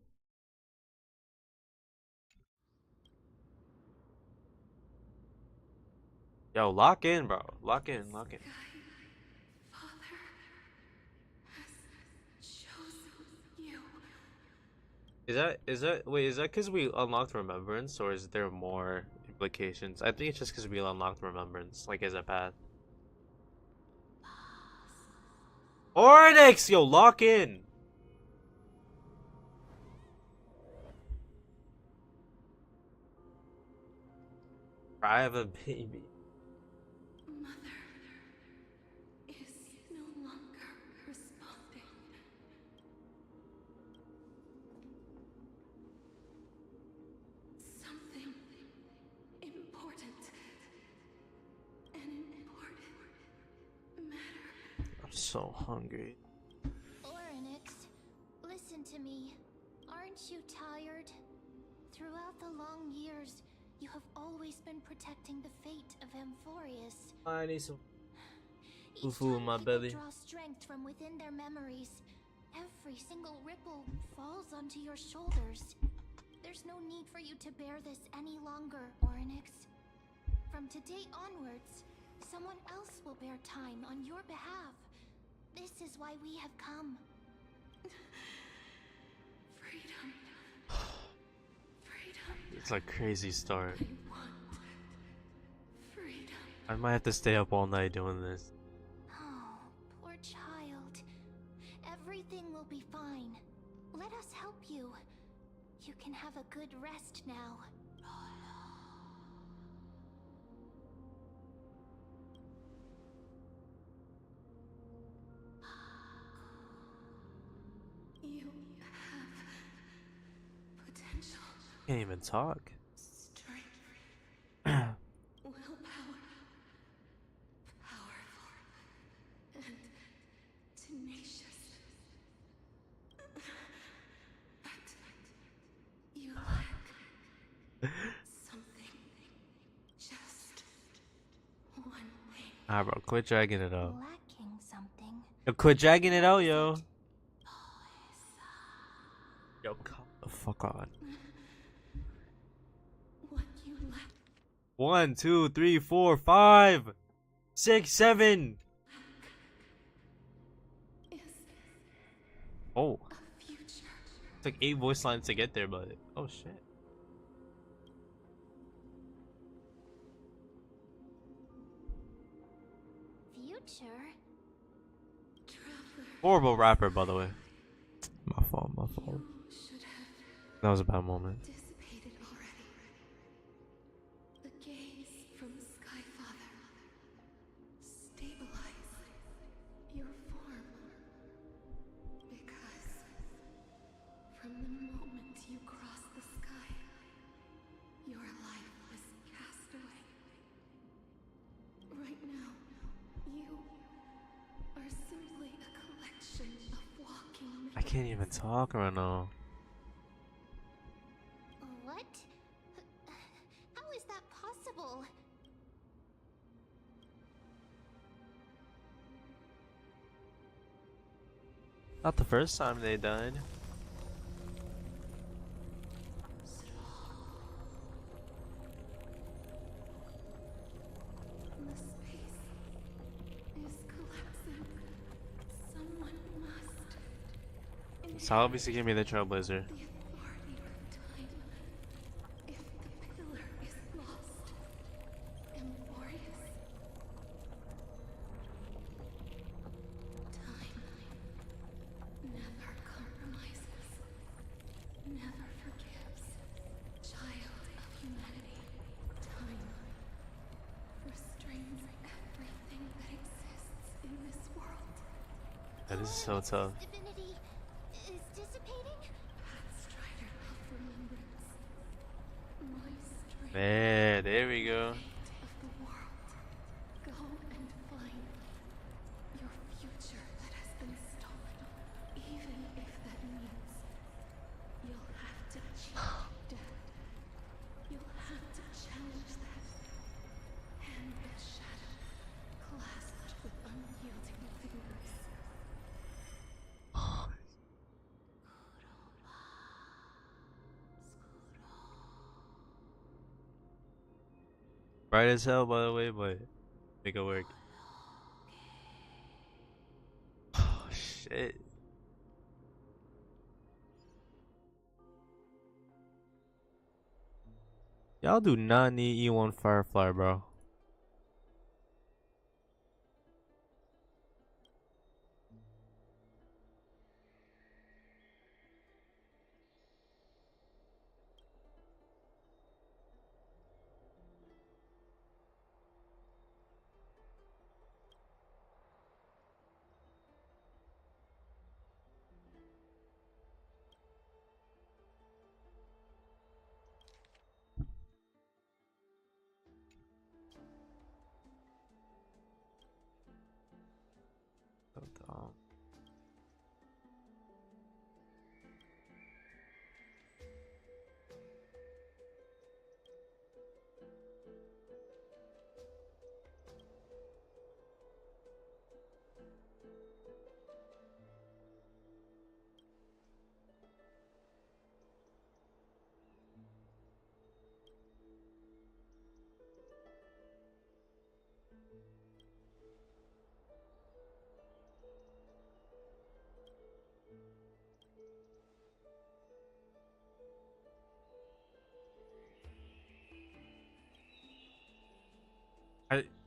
Yo, lock in, bro. Lock in, lock in. Wait, is that because we unlocked remembrance, or is there more implications? I think it's just because we unlocked remembrance, like as a path. Oryx, yo, lock in. I have a baby. I'm so hungry. Oryx, listen to me. Aren't you tired? Throughout the long years, you have always been protecting the fate of Amphorius. I need some Each fufu in time my people belly. draw strength from within their memories, every single ripple falls onto your shoulders. There's no need for you to bear this any longer, Oryx. From today onwards, someone else will bear time on your behalf. This is why we have come. Freedom. Freedom. It's a crazy start. I want freedom. I might have to stay up all night doing this. Oh, poor child. Everything will be fine. Let us help you. You can have a good rest now. You have potential. Can't even talk. Strength. Willpower. Powerful. And tenacious. But you lack something. Just one thing. Ah, bro, quit dragging it out. Lacking something. Yo, quit dragging it out, yo. Yo, come the fuck on. What you lack. 1, 2, 3, 4, 5, 6, 7. Is Oh, a future. it's like 8 voice lines to get there, but oh shit. Future? Traveler. Horrible rapper, by the way. My fault, my fault. Should have That was a bad moment. dissipated already. The gaze from Skyfather. Stabilize your form. Because from the moment you crossed the sky, your life was cast away. Right now, you are simply a collection of walking. I can't even talk right now. What? How is that possible? Not the first time they died. So obviously give me the Trailblazer. The authority of time. If the pillar is lost, Emborious. Time never compromises, never forgives. Child of humanity, time restrains everything that exists in this world. That is so tough. Divinity is dissipating? Strider of remembrance. My strength. There we go. Fate of the world. Go and find your future that has been stolen. Even if that means you'll have to cheat death. You'll have to challenge that. Hand of shadow, clasped with unyielding fingers. Bright as hell, by the way, but make it work. Oh shit. Y'all do not need E1 Firefly, bro. So dumb.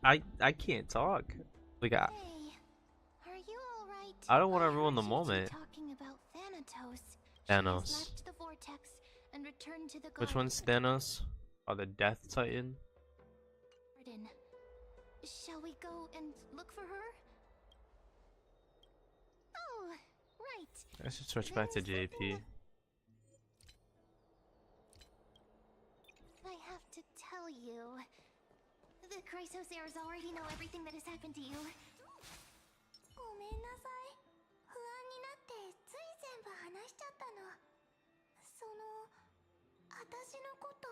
I can't talk. Like Hey, are you alright? I don't want to I ruin the heard you two moment. talking about Thanatos. She Thanos. has left the vortex and returned to the Which one's Thanos? Oh, the Death Titan. garden. Shall we go and look for her? Oh, right. I should switch back to JP. I have to tell you, the Chrysosairs already know everything that has happened to you. ごめんなさい。不安になってつい全部話しちゃったの。その、私のこと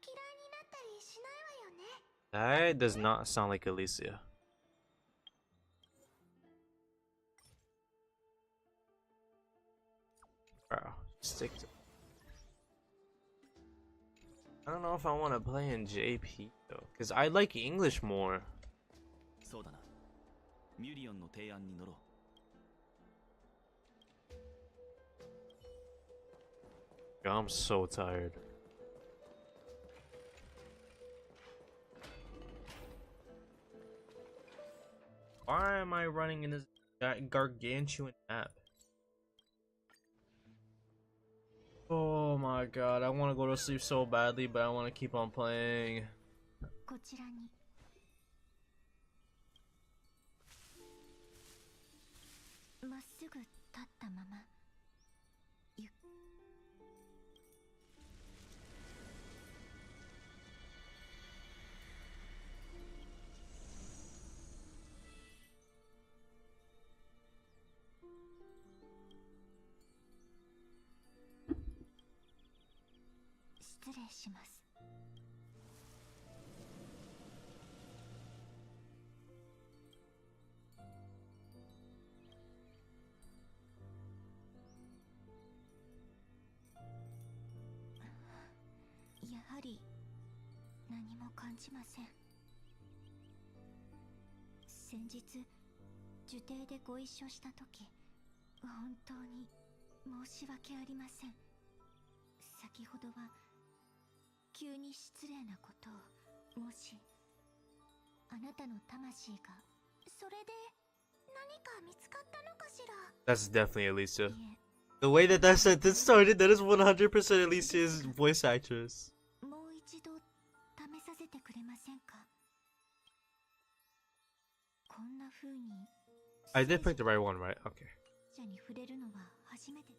嫌いになったりしないわよね。 That does not sound like Alicia. Bro, stick to. I don't know if I want to play in JP though, cause I like English more. そうだな。ミュリオンの提案に乗ろう。Yo, I'm so tired. Why am I running in this gargantuan map? Oh my god, I want to go to sleep so badly, but I want to keep on playing. こちらに。まっすぐ立ったまま。ゆっ失礼します。やはり何も感じません。先日、呪帝でご一緒した時、本当に申し訳ありません。先ほどは急に失礼なことを。もしあなたの魂がそれで何か見つかったのかしら。 That's definitely Alicia. いえ、 The way that that sentence started, that is 100% Alicia's voice actress. もう一度試させてくれませんか。こんな風に I did pick the right one, right? Okay. 者に触れるのは初めて。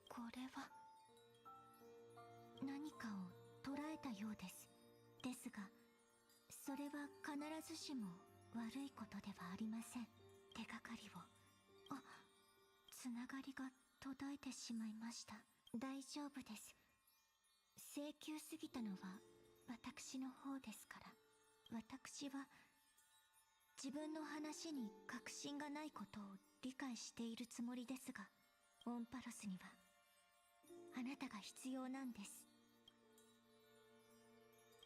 これは何かを捉えたようです。ですが、それは必ずしも悪いことではありません。手がかりを。あ、つながりが途絶えてしまいました。大丈夫です。請求すぎたのは私の方ですから。私は自分の話に確信がないことを理解しているつもりですが、オンパロスにはあなたが必要なんです。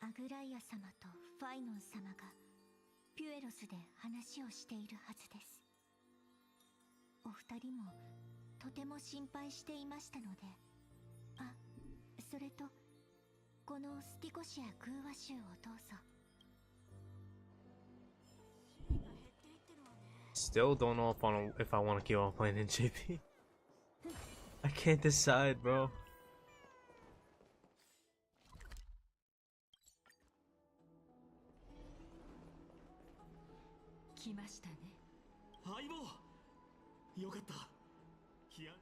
アグライア様とファイノン様がピュエロスで話をしているはずです。お二人もとても心配していましたので。あ、それとこのスティコシア空話集をどうぞ。 Still don't know if I want to keep on playing in JP. I can't decide, bro. 来ましたね。相棒よかった。いや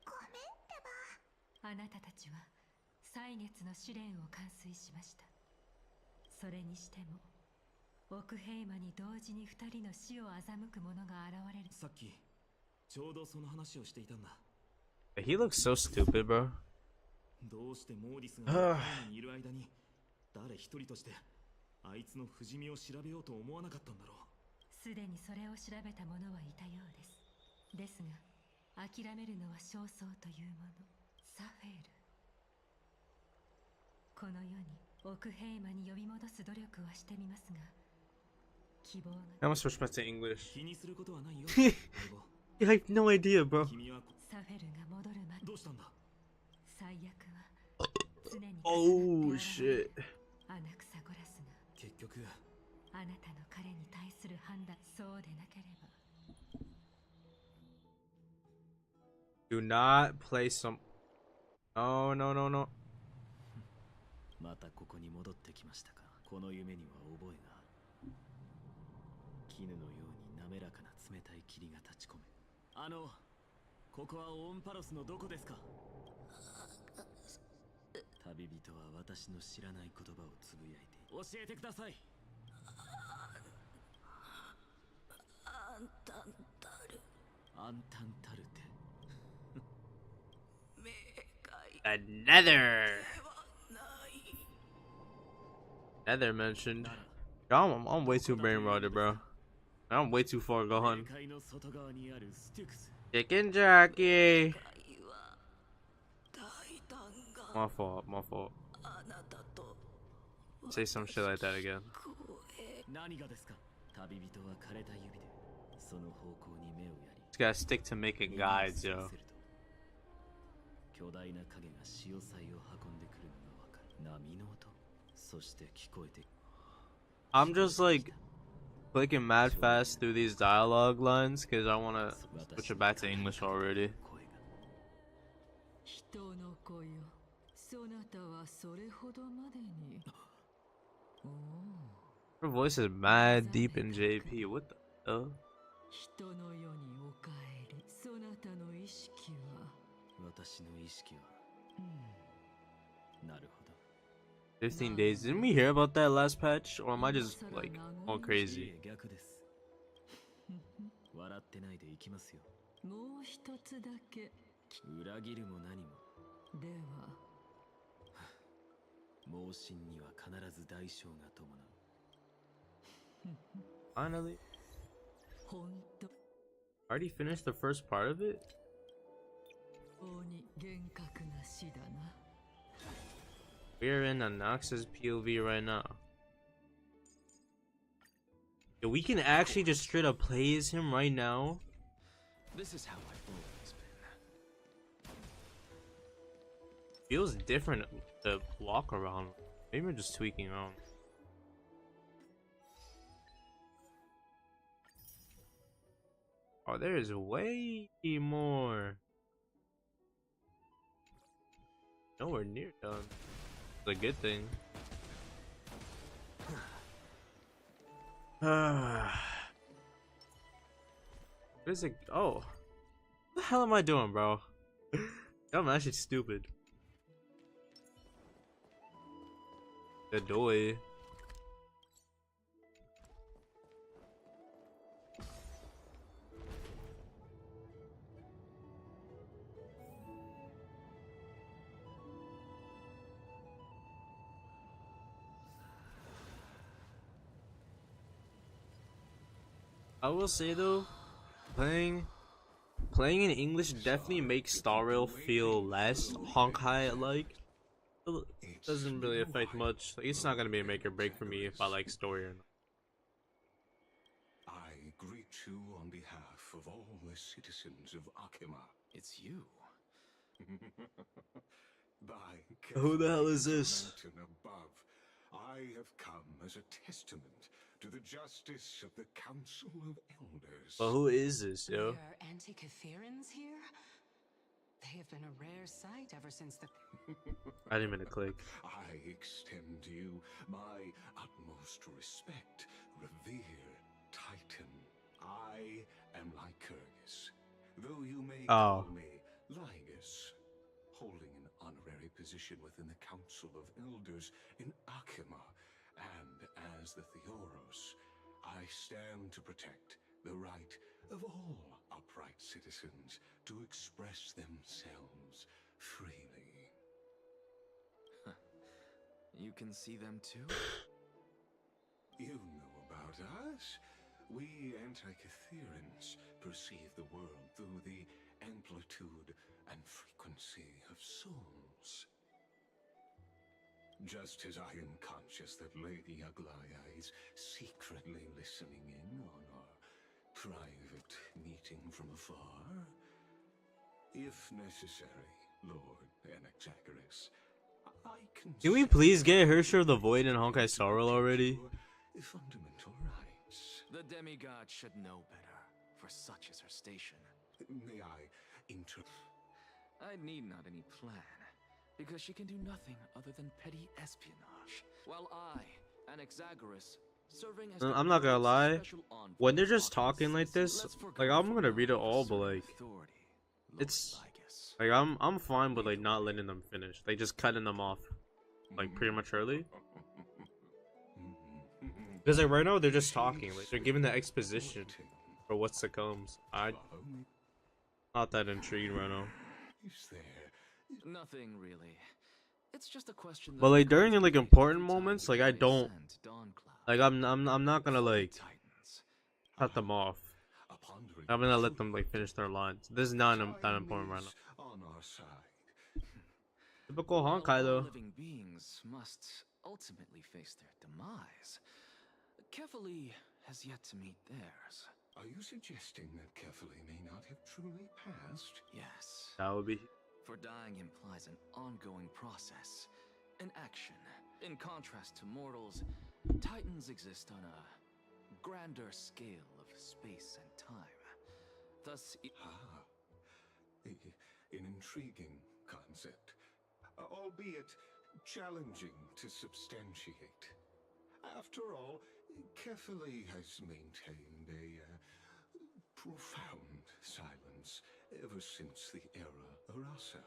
ごめんってば。あなたたちは歳月の試練を完遂しました。それにしても奥平魔に同時に二人の死を欺く者が現れる。さっきちょうどその話をしていたんだ。 He looks so stupid, bro. どうしてモーリスが彼にいる間に誰一人としてあいつの不死身を調べようと思わなかったんだろう。すでにそれを調べた者はいたようです。ですが諦めるのは焦燥というもの。サフェール、この世に奥平魔に呼び戻す努力はしてみますが、希望が I almost switched back to English. 気にすることはないよ。 I have no idea, bro. 君はサフェルが戻るまでどうしたんだ。最悪は常に Oh shit. アナクサゴラスが結局あなたの彼に対する判断、そうでなければ。 Do not play some. Oh no no no. またここに戻ってきましたか。この夢には覚えがある。絹のように滑らかな冷たい霧が立ち込め。ここはオンパロスのどこですか。旅人は私の知らない言葉をつぶやいて教えてください。アンタンタル。アンタンタルテ。冥界 Another. ではない。 Another mentioned. I'm way too brain rotted, bro. I'm way too far 冥 gone. 界の外側にあるスティクス。 Chicken jockey. 世界は大胆が My fault. My fault. あなたと Say some shit like that again. 何がですか。旅人は枯れた指でその方向に目をやり。 Just gotta stick to making guides, yo. 巨大な影が潮騒を運んでくるのがわかる。波の音、そして聞こえて。 I'm just like clicking mad fast through these dialogue lines because I want to switch it back to English already. 人の子よ、そなたはそれほどまでに。おお、 Her voice is mad deep in JP. What the hell? 人の世にお帰り。そなたの意識は。私の意識は。なるほど。 15 days. Didn't we hear about that last patch? Or am I just like all い crazy? え、逆です。笑ってないでいきますよ。もう一つだけ。裏切るも何も。では、盲信には必ず代償が伴う。 Finally. 本当 Already finished the first part of it? に厳格な死だな。 We're in Anox's POV right now. Yo, we can actually just straight up play as him right now. This is how I've always been. Feels different to walk around. Maybe we're just tweaking around. Oh, there is way more. Nowhere near done. It's a good thing. What is it? Oh. What the hell am I doing, bro? I'm actually stupid. The doy. I will say though, playing in English definitely makes Star Rail feel less Honkai like. It doesn't really affect much. Like, it's not gonna be a make or break for me if I like story or not. I greet you on behalf of all the citizens of Akima. It's you. By Who the hell is carefully this? mountain above, I have come as a testament to the justice of the Council of Elders. But who is this, yo? There are Antikytherians here? They have been a rare sight ever since the... I didn't mean to click. I extend to you my utmost respect, revered Titan. I am Lycurgus, though you may call me Lygus, holding an honorary position within the Council of Elders in Akima, and as the Theoros, I stand to protect the right of all upright citizens to express themselves freely. You can see them too? You know about us. We Antikytherians perceive the world through the amplitude and frequency of souls. Just as I am conscious that Lady Aglaya is secretly listening in on our private meeting from afar, if necessary, Lord Anaxagoras, I Can we please get Hersher of the Void and Honkai Star Rail already? fundamental rights. The demigod should know better, for such is her station. May I I need not any plan, because she can do nothing other than petty espionage. While I, Anaxagoras, serving as I'm not gonna lie, when they're just talking like this, like I'm gonna read it all, but like it's like I'm fine with like not letting them finish, like just cutting them off, like pretty much early. Because like right now they're just talking, like they're giving the exposition for what's to come. I'm not that intrigued right now. Is there? Nothing really. It's just a question. But like during the like important moments, like I don't, like I'm not gonna like cut them off. I'm gonna let them like finish their lines. This is not that important right now. On our side. Typical While Honkai all though. living beings must ultimately face their demise. Kefali has yet to meet theirs. Are you suggesting that Kefali may not have truly passed? Yes. That would be. For dying implies an ongoing process, an action. In contrast to mortals, Titans exist on a grander scale of space and time. Thus, An intriguing concept, albeit challenging to substantiate. After all, Kefali has maintained a profound silence ever since the era Arasa,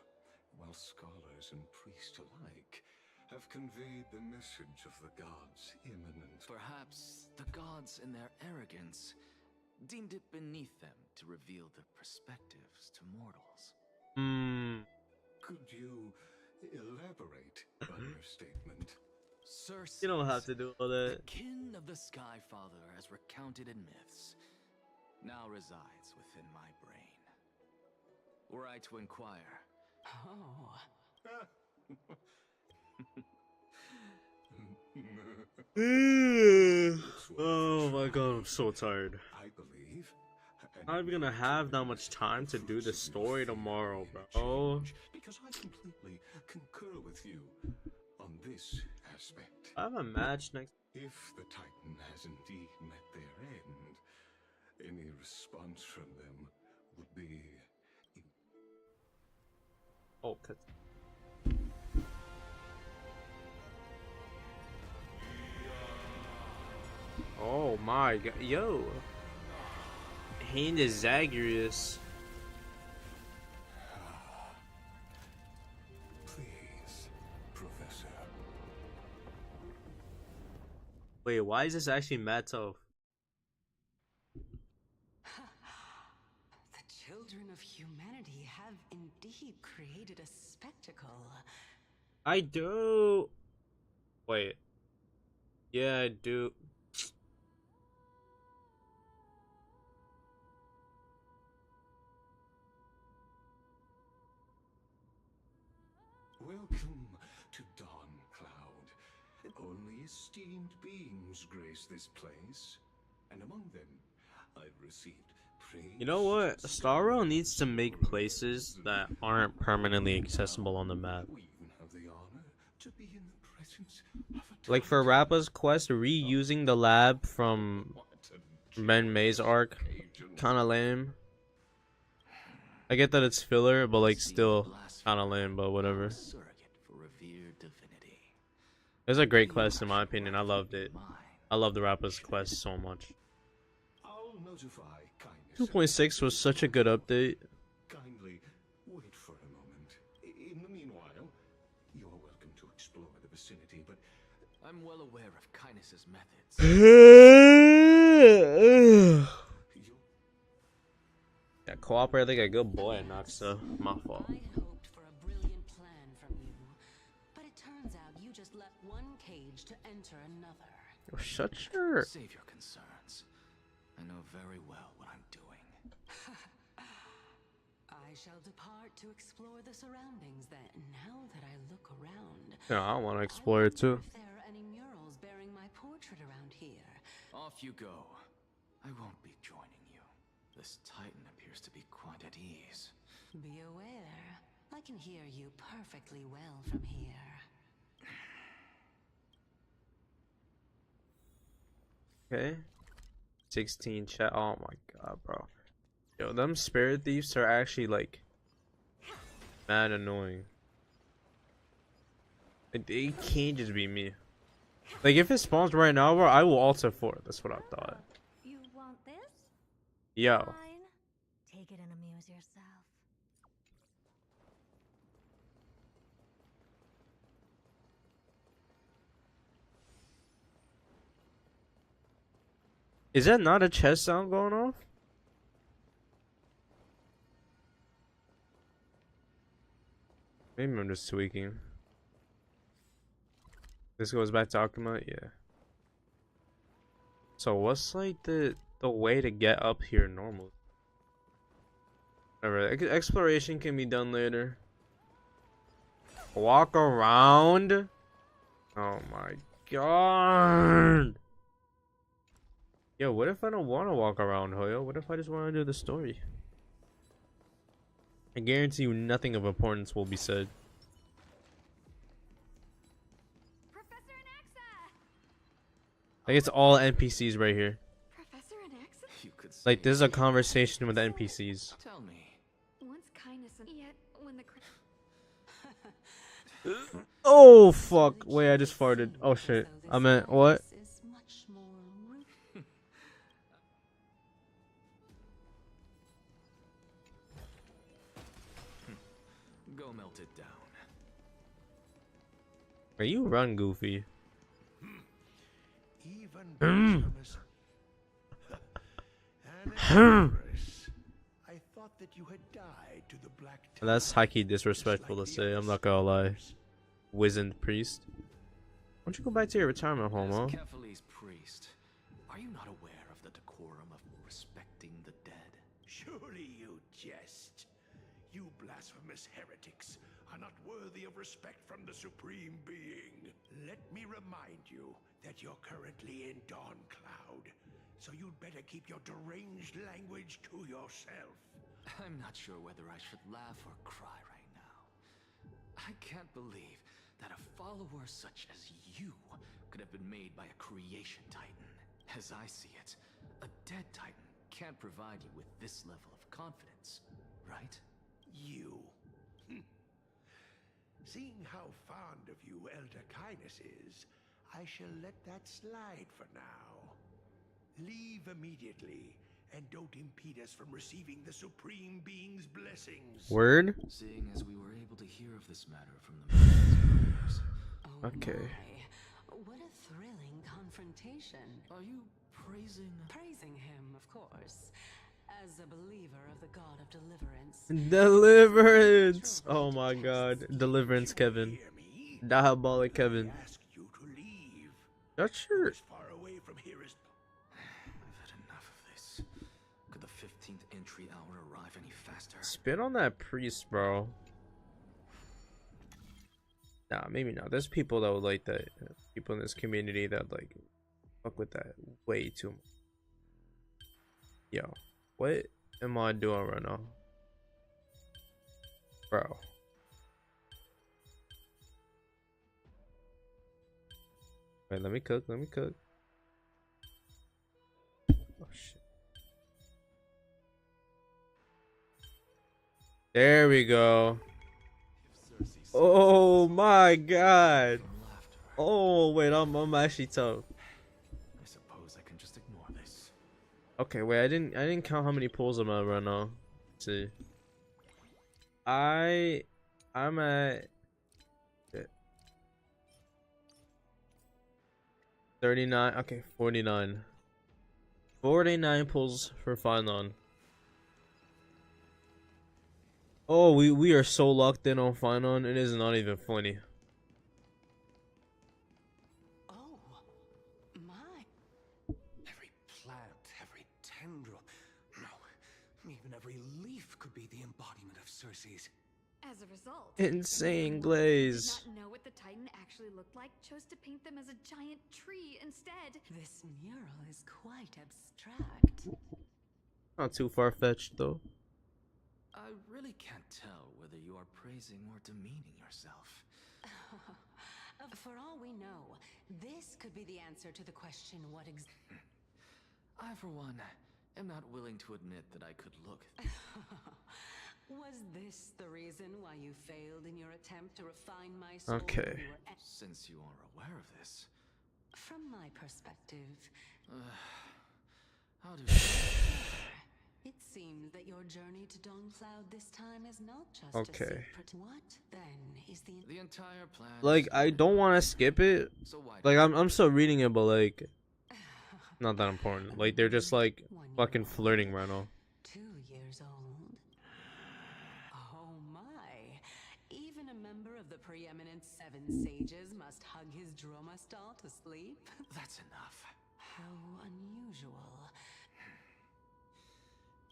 while scholars and priests alike have conveyed the message of the gods' imminent. perhaps the gods in their arrogance deemed it beneath them to reveal their perspectives to mortals. Could you elaborate on your statement? Circe, You don't have to do all the that. kin of the Sky Father as recounted in myths, now resides within my brain. Were I to inquire, Oh, Oh my god, I'm so tired. I believe. I'm not even gonna have that much time to do the story tomorrow, bro. Because I completely concur with you on this aspect. I have a match next. If the Titan has indeed met their end, any response from them would be. Oh, cut. Oh my god, yo. Hand is Zagreus. Please, Professor. Wait, why is this actually Matto? The children of humanity have indeed created a spectacle. I do. Wait. Yeah, I do. Welcome to Dawn Cloud. Only esteemed beings grace this place, and among them, I've received praise. You know what? Starro needs to make places that aren't permanently accessible on the map. We even have the honor to be in the presence of a Like for Rappa's quest, reusing the lab from Ben May's arc, kinda lame. I get that it's filler, but like still kinda lame, but whatever. It's a great quest in my opinion. I loved it. I love the Rappa's quest so much. I'll notify kindness. 2.6 was such a good update. Kindly wait for a moment. In the meanwhile, you're welcome to explore the vicinity, but I'm well aware of Kindness's methods. Yeah, cooperate like a good boy, Noxa. My fault. I hoped for a brilliant plan from you, but it turns out you just left one cage to enter another. Shut your... Save your concerns. I know very well what I'm doing. I shall depart to explore the surroundings then. Now that I look around, Yeah, I want to explore it too. if there are any murals bearing my portrait around here. Off you go. I won't be joining you. This Titan appears to be quite at ease. Be aware, I can hear you perfectly well from here. Okay. 16 chat. Oh my god, bro. Yo, them spirit thieves are actually like mad annoying. Like, they can't just be me. Like if it spawns right now, bro, I will alter 4. That's what I thought. You want this? Yo. Fine. Take it and amuse yourself. Is that not a chest sound going off? Maybe I'm just tweaking. This goes back to Akuma, yeah. So what's like the way to get up here normally? Alright, exploration can be done later. Walk around? Oh my god. Yo, what if I don't want to walk around, Hoyo? What if I just want to do the story? I guarantee you nothing of importance will be said. Professor Anaxa! Like it's all NPCs right here. Professor Anaxa? You could say Like this is a conversation with NPCs. Tell me. Once kindness and yet when the Oh fuck! Wait, I just farted. Oh shit! I meant what? Is much more Go melt it down. Are you run, Goofy? Even Maximus Anaxagoras, I thought that you had died to the Black Titan. That's high-key disrespectful to say. I'm not gonna lie. Wizened priest. Why don't you go back to your retirement home, huh? As Kephales's priest, are you not aware of the decorum of respecting the dead? Surely you jest. You blasphemous heretics are not worthy of respect from the Supreme Being. Let me remind you that you're currently in Dawn Cloud, so you'd better keep your deranged language to yourself. I'm not sure whether I should laugh or cry right now. I can't believe that a follower such as you could have been made by a creation titan. As I see it, a dead titan can't provide you with this level of confidence, right? You. Seeing how fond of you Elder Kindness is, I shall let that slide for now. Leave immediately, and don't impede us from receiving the Supreme Being's blessings. Word? Seeing as we were able to hear of this matter from the members. Oh Okay. my. What a thrilling confrontation. Are you praising? Praising him, of course. As a believer of the god of deliverance. Deliverance! Oh my god. Deliverance, Kevin. Hear me? Diabolic Kevin. I ask you to leave. That's your... As far away from here as I've had enough of this. Could the 15th entry hour arrive any faster? Spit on that priest, bro. Nah, maybe not. There's people that would like that. People in this community that like fuck with that way too much. Yo, what am I doing right now, bro? Wait, let me cook. Let me cook. Oh shit. There we go. Oh my god. Oh wait, I'm actually tough. I suppose I can just ignore this. Okay, wait, I didn't count how many pulls I'm at right now. Let's see. I'm at 39. Okay, 49. 49 pulls for Finon. Oh, we are so locked in on Finon, it is not even funny. Oh, my. Every plant, every tendril, no, even every leaf could be the embodiment of Circe's. As a result, Insane the glaze. did not know what the Titan actually looked like, chose to paint them as a giant tree instead. This mural is quite abstract. Not too far-fetched though. I really can't tell whether you are praising or demeaning yourself. For all we know, this could be the answer to the question what I, for one, am not willing to admit that I could look. Was this the reason why you failed in your attempt to refine my soul? Okay. when you were Since you are aware of this, From my perspective, how do it seems that your journey to Dawnfloud this time is not just Okay. a secret. What then is the entire plan? Like, I don't want to skip it. So why? Like, I'm still reading it, but like, not that important. Like, they're just like fucking flirting right now. 2 years old? Oh my. Even a member of the preeminent Seven Sages must hug his droma stall to sleep? That's enough. How unusual.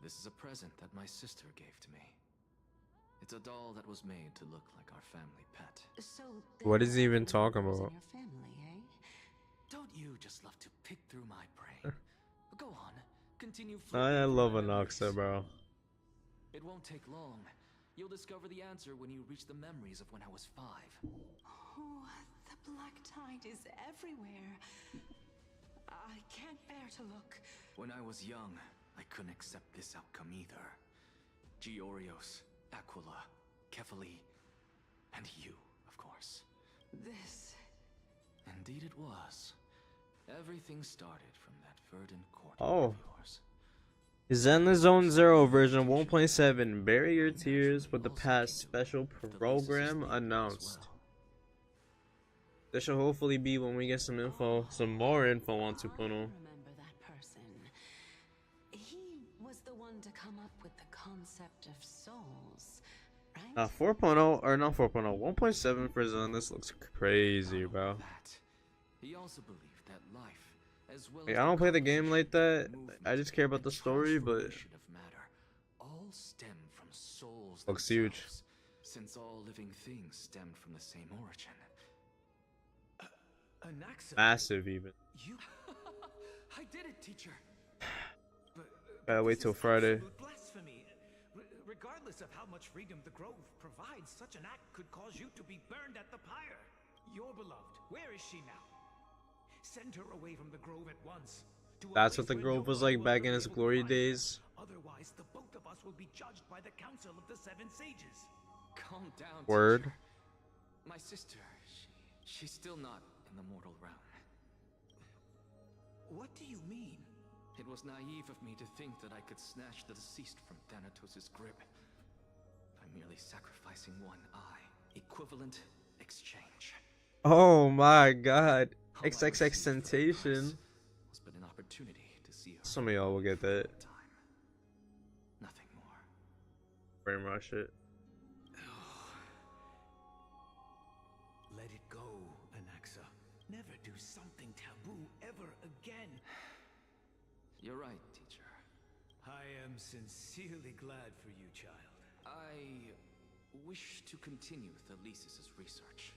This is a present that my sister gave to me. It's a doll that was made to look like our family pet. So What is he there are even talking members in about? your family, eh? Don't you just love to pick through my brain? Go on, continue. I flipping love through my Anoxa, memories. bro. It won't take long. You'll discover the answer when you reach the memories of when I was 5. Oh, the black tide is everywhere. I can't bear to look. When I was young, I couldn't accept this outcome either. Georios, Aquila, Kefali, and you, of course. This... Indeed it was. Everything started from that verdant court Oh. of yours. Zenless Zone Zero version 1.7. Bury your tears with the past special program announced. This should hopefully be when we get some info, some more info on 2.0. I remember that person. He was the one to come up with the concept of souls, right? 4.0 or not 4.0, 1.7 for Zenless looks crazy, bro. That. He also believed that life, as well Like, as I don't play the game consciousness, like that. movement, I just care about and the story, but transformation of matter all stem from souls Looks huge. themselves, since all living things stemmed from the same origin. Anaxa, Massive, even. You... I did it, teacher! But, Gotta wait till Friday. blasphemy. Regardless of how much freedom the Grove provides, such an act could cause you to be burned at the pyre. Your beloved, where is she now? Send her away from the Grove at once. To a That's place what the where Grove no was one like will back ever in be its able to glory find her. days. Otherwise, the both of us will be judged by the Council of the Seven Sages. Calm down, Word. teacher. My sister, she's still not in the mortal realm. What do you mean? It was naive of me to think that I could snatch the deceased from Thanatos' grip by merely sacrificing one eye. Equivalent exchange. Oh my god. All I XXX received for the price Temptation. was but an opportunity to see her Some of y'all will get that. time. Nothing more. Brain rush it. Let it go, Anaxa. Never do something taboo ever again. You're right, teacher. I am sincerely glad for you, child. I wish to continue Thalesis' research.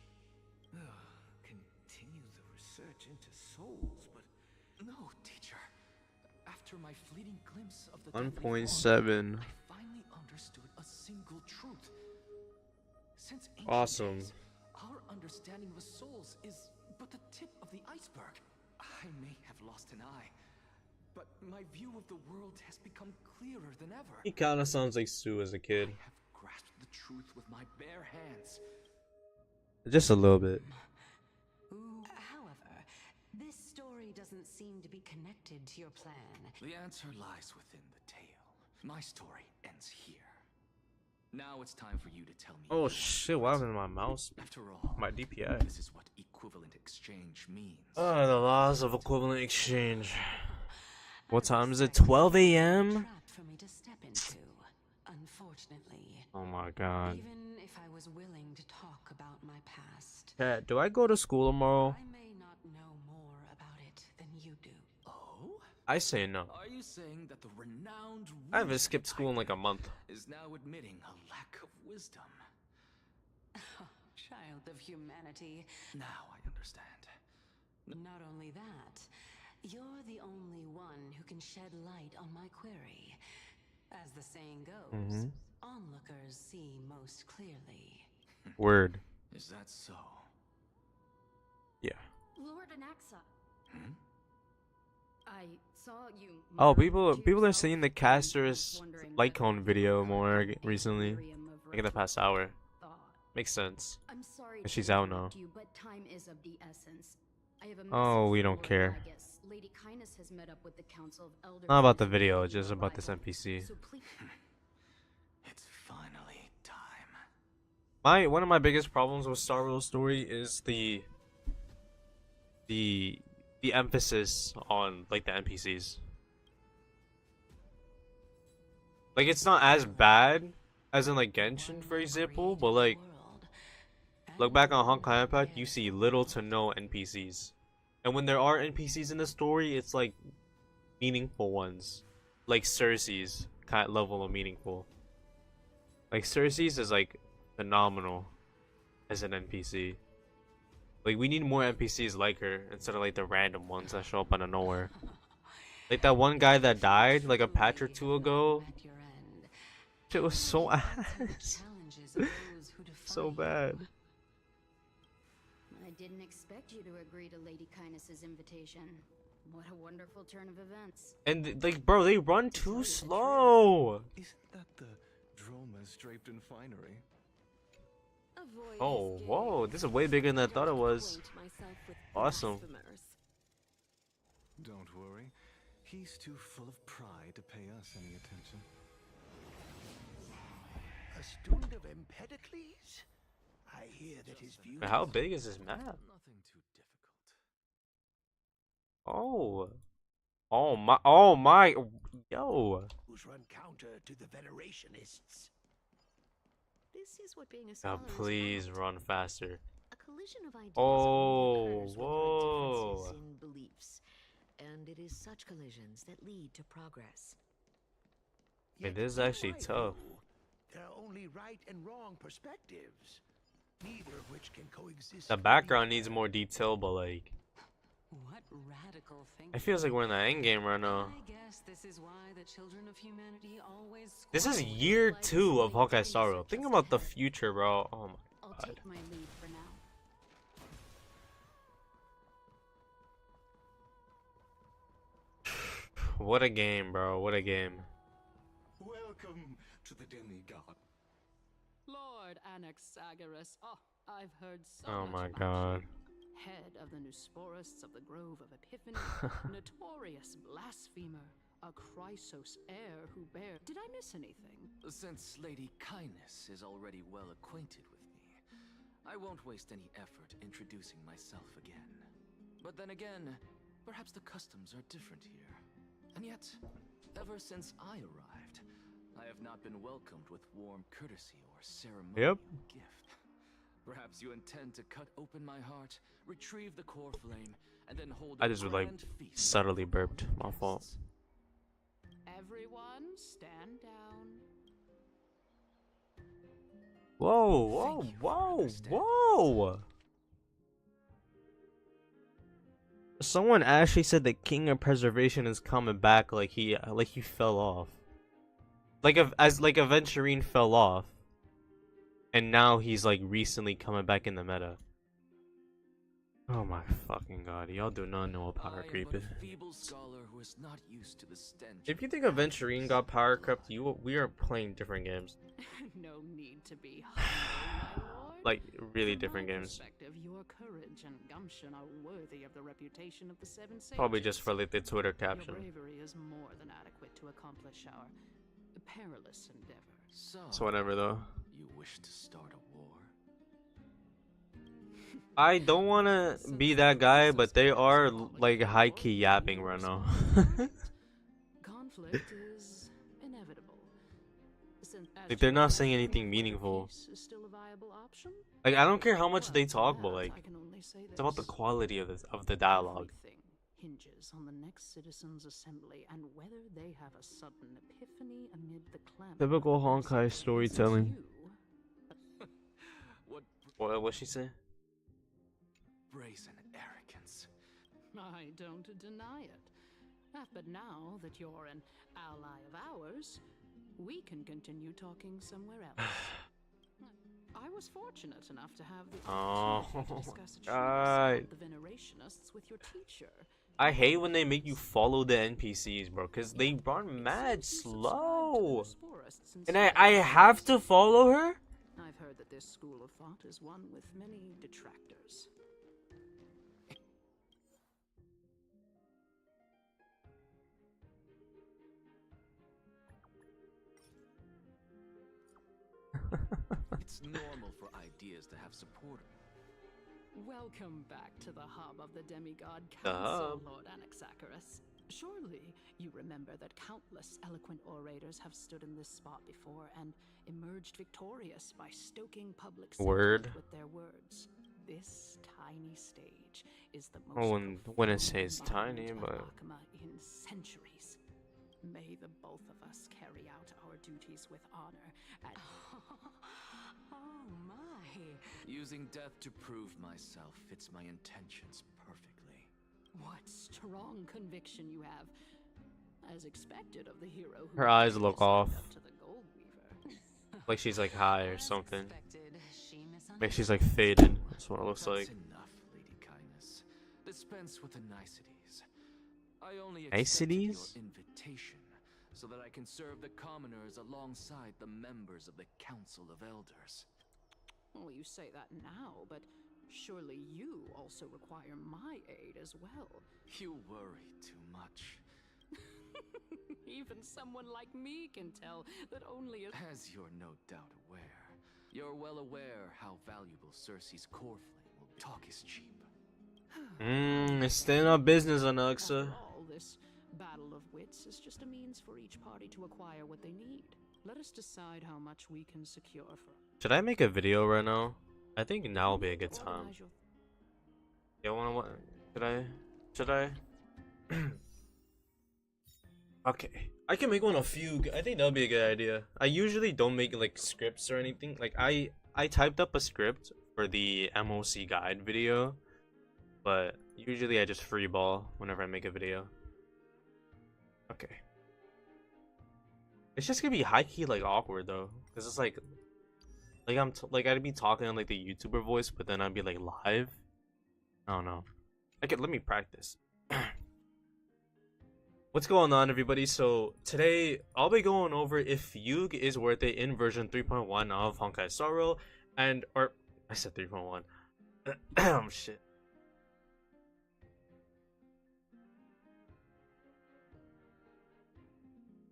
Continue the research into souls, but No, teacher. After my fleeting glimpse of the 1.7. I finally understood a single truth. Since ancient Awesome. days, our understanding of souls is but the tip of the iceberg. I may have lost an eye, but my view of the world has become clearer than ever. He kinda sounds like Sue as a kid. I have grasped the truth with my bare hands. Just a little bit. However, this story doesn't seem to be connected to your plan. The answer lies within the tale. My story ends here. Now it's time for you to tell me. Oh your shit, what happened to my mouse? After all, My DPI. this is what equivalent exchange means. Oh, the laws of equivalent exchange. What time is it? 12 a.m.? Trap for me to step into. Unfortunately, Oh my god. even if I was willing to talk about my past, Cat, do I go to school tomorrow? I may not know more about it than you do. Oh? I say no. Are you saying that the renowned I haven't wizard skipped school in like a month. is now admitting a lack of wisdom? Child of humanity. Now I understand. Not only that, you're the only one who can shed light on my query. As the saying goes, onlookers see most clearly. Word. Is that so? Yeah. Lord Anaxa. Hmm? I saw you. Oh, murder people to are yourself, seeing the and caster's wondering light whether cone video you more had a recently. delirium of Like in the past hour. thought. Makes sense. I'm sorry And to she's out interrupt now. you, but time is of the essence. I have a Oh, message we from don't Lord care. Magus. Lady Kindness has met up with the Council of Elders. Not about the and video, is just about this arrival. NPC. So please, It's finally time. One of my biggest problems with Star Wars story is the emphasis on like the NPCs. Like it's not as bad as in like Genshin, for example, but like look back on Honkai Impact, you see little to no NPCs. And when there are NPCs in the story, it's like meaningful ones. Like Cersei's kind of level of meaningful. Like Cersei's is like phenomenal as an NPC. Like we need more NPCs like her instead of like the random ones that show up out of nowhere. Like that one guy that died like a patch or two ago. Shit was so ass. So bad. I didn't expect you to agree to Lady Kindness's invitation. What a wonderful turn of events. And like, bro, they run too slow. Isn't that the dromas draped in finery? Oh, whoa, this is way bigger than I thought it was. Awesome. Don't worry. He's too full of pride to pay us any attention. A student of Empedocles? I hear that his views. How big is this map? Nothing too difficult. Oh. Oh my, yo. Who's run counter to the Venerationists. This is what being a God, scholar is please about. run faster. A collision of ideas Oh, only occurs when there are whoa. differences in beliefs, and it is such collisions that lead to progress. Wait, this is actually tough. There are only right and wrong perspectives, neither of which can coexist. The background needs more detail, but like, What radical thinking. it feels like we're in the end game right now. I guess this is why the children of humanity always This is squabble year like 2 of silly Honkai Star dinosaurs Rail. Think just about the ahead. future, bro. Oh my I'll god. take my lead for now. What a game, bro. What a game. Welcome to the demigod. Lord Anaxagoras. Oh, I've heard so Oh much my about god. you. Head of the Nusporists of the Grove of Epiphany, notorious blasphemer, a Chrysos heir who bear. Did I miss anything? Since Lady Kindness is already well acquainted with me, I won't waste any effort introducing myself again. But then again, perhaps the customs are different here. And yet, ever since I arrived, I have not been welcomed with warm courtesy or ceremonial gift. Perhaps you intend to cut open my heart, retrieve the core flame, and then hold I just would like subtly burped. My fault. Everyone, stand down. Whoa, whoa, whoa, whoa! Someone actually said the King of Preservation is coming back, like he fell off. Like Aventurine fell off, and now he's like recently coming back in the meta. Oh my fucking god, y'all do not know what power creep is. If you think Aventurine got power crept, we are playing different games. No need to be humble, my lord. Like really From different my games. perspective, your courage and gumption are worthy of the reputation of the Seven Sages. Probably just for like the Twitter caption. Your bravery is more than adequate to accomplish our perilous endeavor. So whatever though. You wish to start a war? I don't wanna be that guy, but they are like high key yapping right now. Conflict is inevitable. Like they're not saying anything meaningful. Like I don't care how much they talk, but like it's about the quality of the dialogue. Hinges on the next citizens' assembly and whether they have a sudden epiphany amid the clamor. Typical Honkai storytelling. What'd she say? Brazen arrogance. I don't deny it. But now that you're an ally of ours, we can continue talking somewhere else. I was fortunate enough to have the opportunity to discuss a treatise of the Venerationists with your teacher. I hate when they make you follow the NPCs, bro, because they run mad slow. And I have to follow her? I've heard that this school of thought is one with many detractors. It's normal for ideas to have supporters. Welcome back to the hub of the demigod The council, hub? Lord Anaxagoras. Surely you remember that countless eloquent orators have stood in this spot before and emerged victorious by stoking public Word. sentiment with their words. This tiny stage is the most I wouldn't say it's profound tiny, embodiment but of Akama in centuries. May the both of us carry out our duties with honor and Oh my. Using death to prove myself fits my intentions perfectly. what strong conviction you have, as expected of the hero who her eyes look stand off. up to the gold weaver. Like she's like high or As something. expected, she Like she's like misunderstood. faded. That's what it looks That's like. enough, Lady Kindness. Dispense with the niceties. I only Niceties? accepted your invitation so that I can serve the commoners alongside the members of the Council of Elders. Well, you say that now, but surely you also require my aid as well. You worry too much. Even someone like me can tell that only a... As you're no doubt aware, you're well aware how valuable Cersei's core flame will be. Talk is cheap. It's still not business, Anaxa. After all, this battle of wits is just a means for each party to acquire what they need. Let us decide how much we can secure for... Should I make a video right now? I think now will be a good time. Organize your- You wanna what? Should I? Okay. I can make one of Fugue. I think that would be a good idea. I usually don't make like scripts or anything. Like I typed up a script for the MOC guide video, but usually I just freeball whenever I make a video. Okay. It's just gonna be high key like awkward though, cause it's like I'd be talking in like the YouTuber voice, but then I'd be like live. I don't know. Let me practice. What's going on, everybody? So today I'll be going over if Fugue is worth it in version 3.1 of Honkai Star Rail, or I said 3.1. Shit.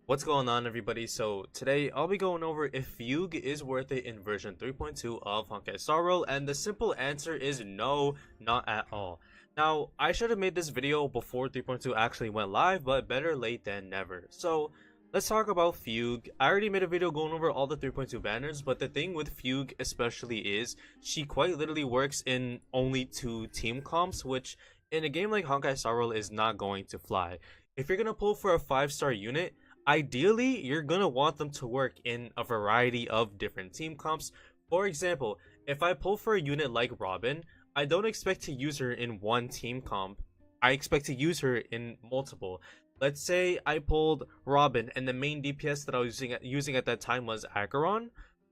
What's going on, everybody? So today I'll be going over if Fugue is worth it in version 3.2 of Honkai Star Rail, and the simple answer is no, not at all. Now, I should have made this video before 3.2 actually went live, but better late than never. So let's talk about Fugue. I already made a video going over all the 3.2 banners, but the thing with Fugue especially is she quite literally works in only 2 team comps, which in a game like Honkai Star Rail is not going to fly. If you're gonna pull for a 5-star unit, ideally you're gonna want them to work in a variety of different team comps. For example, if I pull for a unit like Robin, I don't expect to use her in one team comp. I expect to use her in multiple. Let's say I pulled Robin and the main DPS that I was using at that time was Acheron.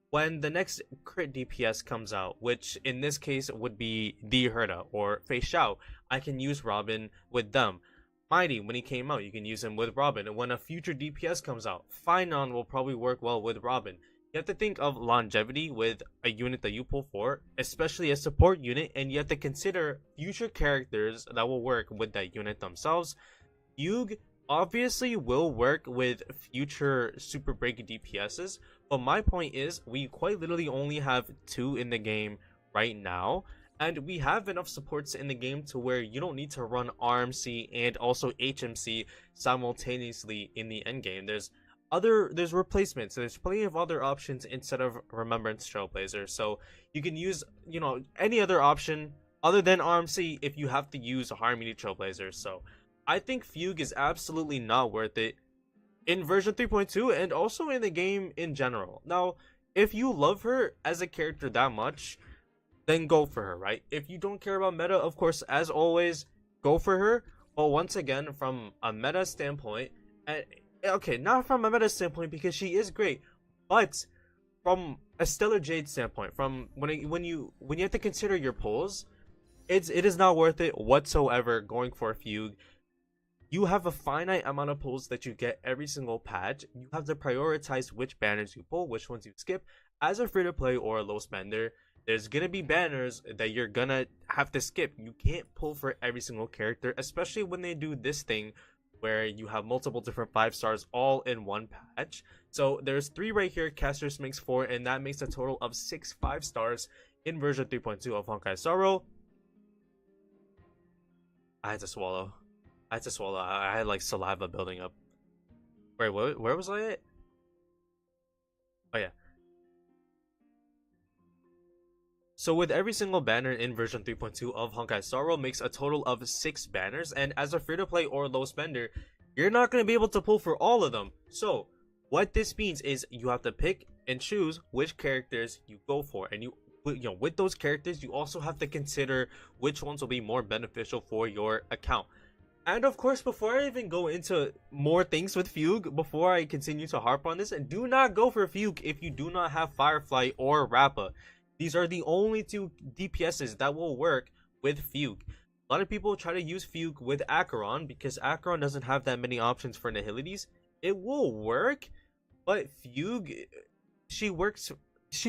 When the next crit DPS comes out, which in this case would be the Herda or Fei Xiao, I can use Robin with them. Mighty, when he came out, you can use him with Robin. And when a future DPS comes out, Finon will probably work well with Robin. You have to think of longevity with a unit that you pull for, especially a support unit, and you have to consider future characters that will work with that unit themselves. Fugue obviously will work with future super break DPSs, but my point is we quite literally only have 2 in the game right now, and we have enough supports in the game to where you don't need to run RMC and also HMC simultaneously in the endgame. There's replacements. There's plenty of other options instead of Remembrance Trailblazer. So you can use, any other option other than RMC if you have to use Harmony Trailblazer. So I think Fugue is absolutely not worth it in version 3.2 and also in the game in general. Now, if you love her as a character that much, then go for her, right? If you don't care about meta, of course, as always, go for her. But once again, from a meta standpoint, okay, not from a meta standpoint because she is great, but from a Stellar Jade standpoint, from when you have to consider your pulls, it is not worth it whatsoever going for a Fugue. You have a finite amount of pulls that you get every single patch. You have to prioritize which banners you pull, which ones you skip. As a free-to-play or a low spender, there's gonna be banners that you're gonna have to skip. You can't pull for every single character, especially when they do this thing where you have multiple different 5 stars all in one patch. So there's 3 right here, Casters makes 4, and that makes a total of 6 5 stars in version 3.2 of Honkai Star Rail. I had to swallow. I had like saliva building up. Wait, where was I at? Oh yeah. So with every single banner in version 3.2 of Honkai Star Rail makes a total of 6 banners, and as a free-to-play or low spender, you're not going to be able to pull for all of them. So what this means is you have to pick and choose which characters you go for, and with those characters you also have to consider which ones will be more beneficial for your account. And of course, before I even go into more things with Fugue, before I continue to harp on this, do not go for Fugue if you do not have Firefly or Rappa. These are the only 2 DPSs that will work with Fugue. A lot of people try to use Fugue with Acheron because Acheron doesn't have that many options for Nihilities. It will work, but Fugue, she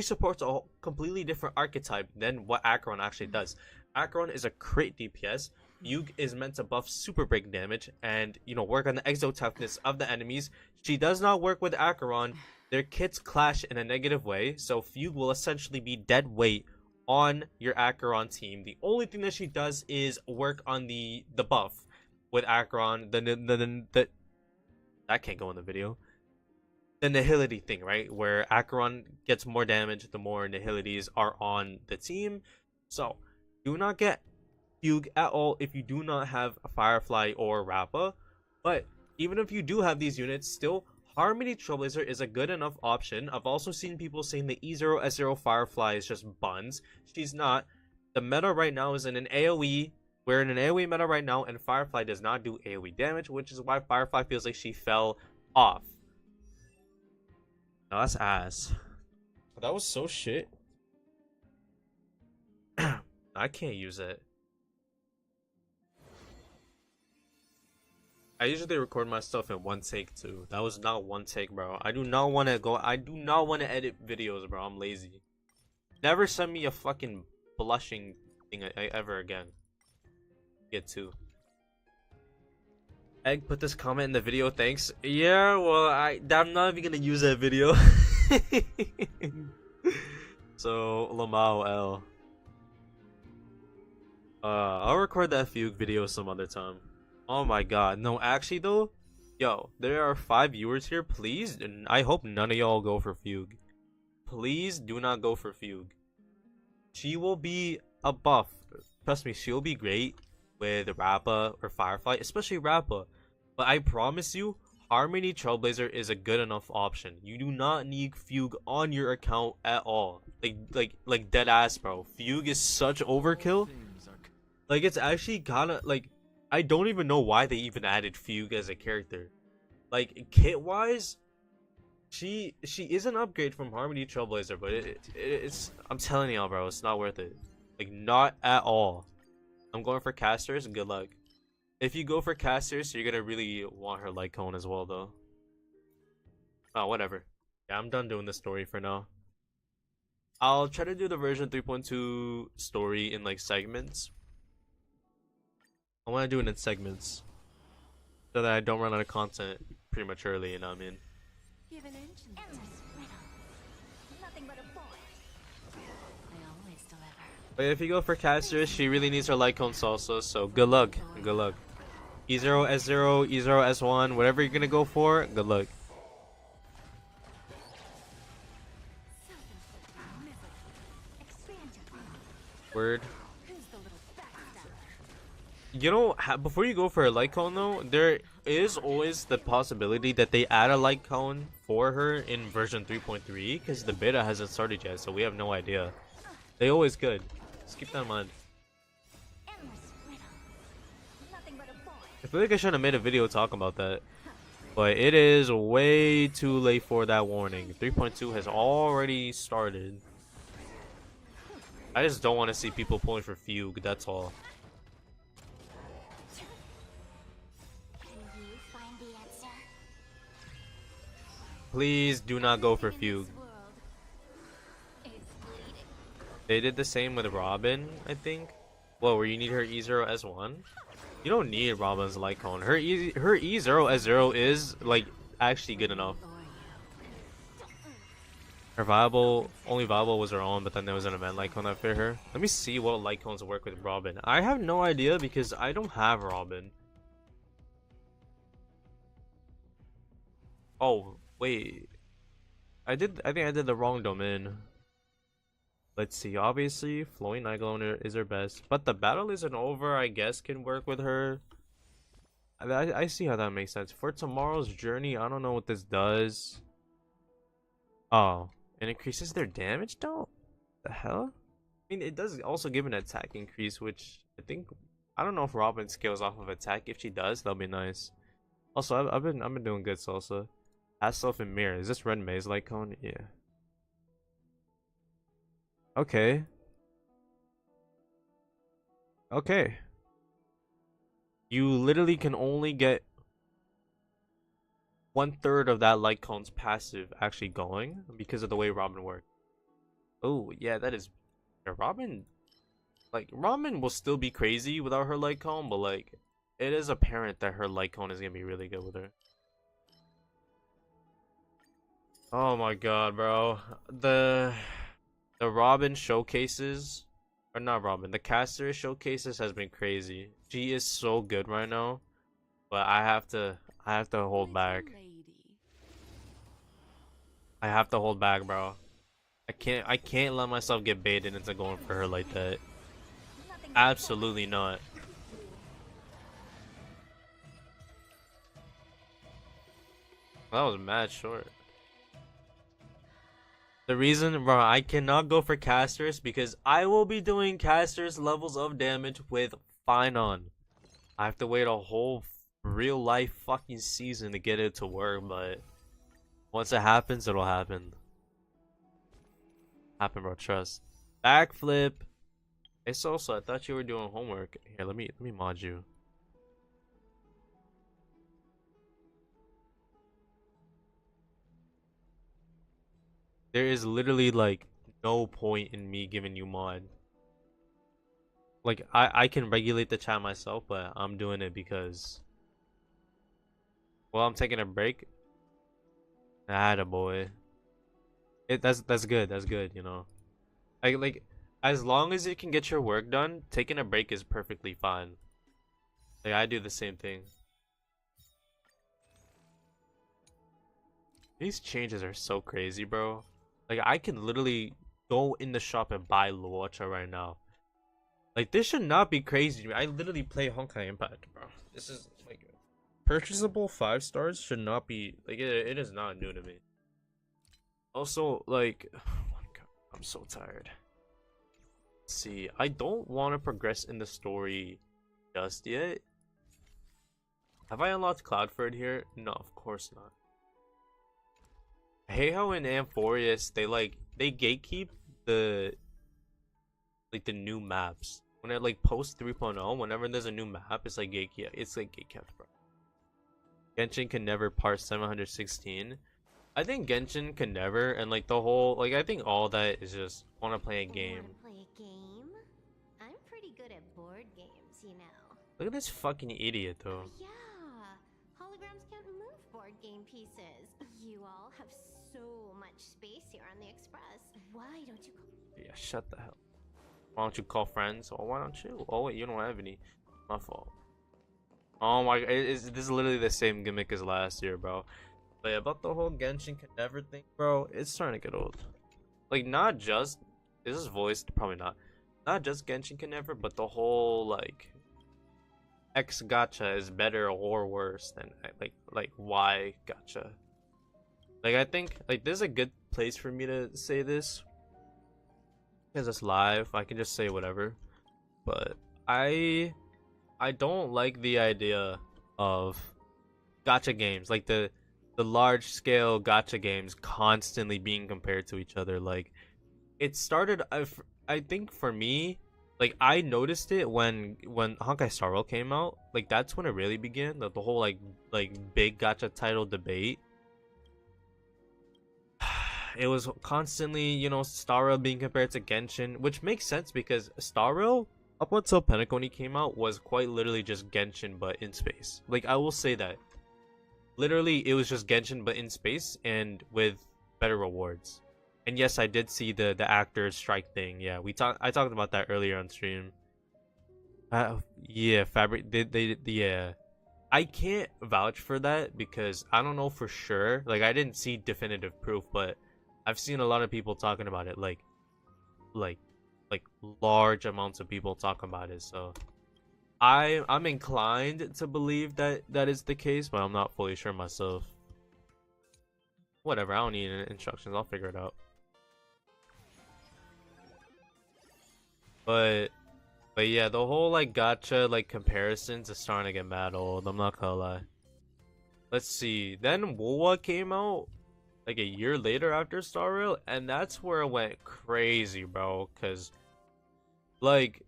supports a completely different archetype than what Acheron actually does. Acheron is a crit DPS. Fugue is meant to buff super break damage and work on the exo toughness of the enemies. She does not work with Acheron. Their kits clash in a negative way, so Fugue will essentially be dead weight on your Acheron team. The only thing that she does is work on the buff with Acheron. That can't go in the video. The Nihility thing, right? Where Acheron gets more damage the more Nihilities are on the team. So do not get Fugue at all if you do not have Firefly or Rappa. But even if you do have these units, still Harmony Trailblazer is a good enough option. I've also seen people saying the E0 S0 Firefly is just buns. She's not. The meta right now is in an AoE. We're in an AoE meta right now, and Firefly does not do AoE damage, which is why Firefly feels like she fell off. Now that's ass. That was so shit. I can't use it. I usually record my stuff in one take too. That was not one take, bro. I do not want to edit videos, bro. I'm lazy. Never send me a fucking blushing thing ever again. Get to. Egg put this comment in the video, thanks. Yeah, well, I'm not even gonna use that video. So Lamau L. I'll record that Fugue video some other time. Oh my god, no, actually though, yo, there are 5 viewers here. Please, and I hope none of y'all go for Fugue. Please do not go for Fugue. She will be a buff. Trust me, she'll be great with Rappa or Firefly, especially Rappa. But I promise you, Harmony Trailblazer is a good enough option. You do not need Fugue on your account at all. Like dead ass, bro. Fugue is such overkill. Like, it's actually kinda like, I don't even know why they even added Fugue as a character. Like, kit wise, she is an upgrade from Harmony Trailblazer, but it's I'm telling y'all, bro, it's not worth it. Like, not at all. I'm going for casters. Good luck. If you go for casters, you're gonna really want her light cone as well, though. Oh, whatever. Yeah, I'm done doing the story for now. I'll try to do the version 3.2 story in like segments. I want to do it in segments so that I don't run out of content prematurely, you know what I mean? But if you go for casters, she really needs her light cone salsa, so good luck. Good luck. E0, S0, E0, S1, whatever you're gonna go for, good luck. Word. You know, before you go for a light cone though, there is always the possibility that they add a light cone for her in version 3.3 because the beta hasn't started yet, so we have no idea. They always could. Just keep that in mind. I feel like I should have made a video talking about that, but it is way too late for that warning. 3.2 has already started. I just don't want to see people pulling for Fugue, that's all. Please do not go for Fugue. They did the same with Robin, I think. Whoa, where you need her E0 S1? You don't need Robin's light cone. Her E0 S0 is like actually good enough. Her only viable was her own, but then there was an event light cone that fit her. Let me see what light cones work with Robin. I have no idea because I don't have Robin. Oh, wait. I think I did the wrong domain. Let's see. Obviously, Flowing Nightglow is her best, but the battle isn't over. I guess can work with her. I see how that makes sense. For tomorrow's journey, I don't know what this does. Oh, it increases their damage though? The hell? I mean, it does also give an attack increase, which I don't know if Robin scales off of attack. If she does, that'll be nice. Also, I've been doing good salsa. Ask Self and Mirror. Is this Red Maze light cone? Yeah. Okay. Okay. You literally can only get 1/3 of that light cone's passive actually going because of the way Robin works. Oh, yeah, that is... Robin will still be crazy without her light cone, but like, it is apparent that her light cone is gonna be really good with her. Oh my god, bro. The Robin showcases, or not Robin, the caster showcases has been crazy. She is so good right now, but I have to hold back. I have to hold back, bro. I can't let myself get baited into going for her like that. Absolutely not. That was mad short. The reason, bro, I cannot go for casters because I will be doing casters levels of damage with Fine on. I have to wait a whole real life fucking season to get it to work, but once it happens, it'll happen. Happen, bro, trust. Backflip. Hey, Sosa, I thought you were doing homework. Here, let me mod you. There is literally like no point in me giving you mod. Like I can regulate the chat myself, but I'm doing it because, well, I'm taking a break. Attaboy. That's good. That's good. You know, like as long as you can get your work done, taking a break is perfectly fine. Like I do the same thing. These changes are so crazy, bro. Like I can literally go in the shop and buy Luocha right now. Like this should not be crazy to me. I literally play Honkai Impact, bro. This is like purchasable 5 stars should not be like it is not new to me. Also, like, oh my god, I'm so tired. Let's see, I don't want to progress in the story just yet. Have I unlocked Cloudford here? No, of course not. I hate how in Amphorius they gatekeep the new maps. When it like post 3.0, whenever there's a new map, it's like gatekept. It's like gatekept, bro. Genshin can never parse 716. I think Genshin can never, and like the whole I think all that is just want to play a game. Wanna play a game? I'm pretty good at board games, you know. Look at this fucking idiot though. Yeah, holograms can't move board game pieces. You all have so much space here on the Express. Why don't you call? Yeah, shut the hell. Why don't you call friends? Or why don't you? Oh wait, you don't have any. My fault. Oh my god, this is literally the same gimmick as last year, bro. But yeah, about the whole Genshin can never thing, bro, it's starting to get old. Like, not just, this is voiced, probably not just Genshin can never, but the whole like X gacha is better or worse than like Y gacha. Like I think like this is a good place for me to say this because it's live. I can just say whatever, but I don't like the idea of gacha games, like the large scale gacha games constantly being compared to each other. Like it started, I think for me, like I noticed it when Honkai Star Rail came out. Like that's when it really began, the whole like big gacha title debate. It was constantly, you know, Star Rail being compared to Genshin, which makes sense because Star Rail up until Penacony came out was quite literally just Genshin but in space. Like I will say that literally it was just Genshin but in space and with better rewards. And yes, I did see the actors strike thing. Yeah, I talked about that earlier on stream. Yeah, yeah. I can't vouch for that because I don't know for sure. Like I didn't see definitive proof, but I've seen a lot of people talking about it, like large amounts of people talking about it. So I'm inclined to believe that is the case, but I'm not fully sure myself. Whatever, I don't need instructions. I'll figure it out. But yeah, the whole like gacha like comparisons is starting to get mad old. I'm not gonna lie. Let's see. Then Wowa came out like a year later after Star Rail, and that's where it went crazy, bro. Cause like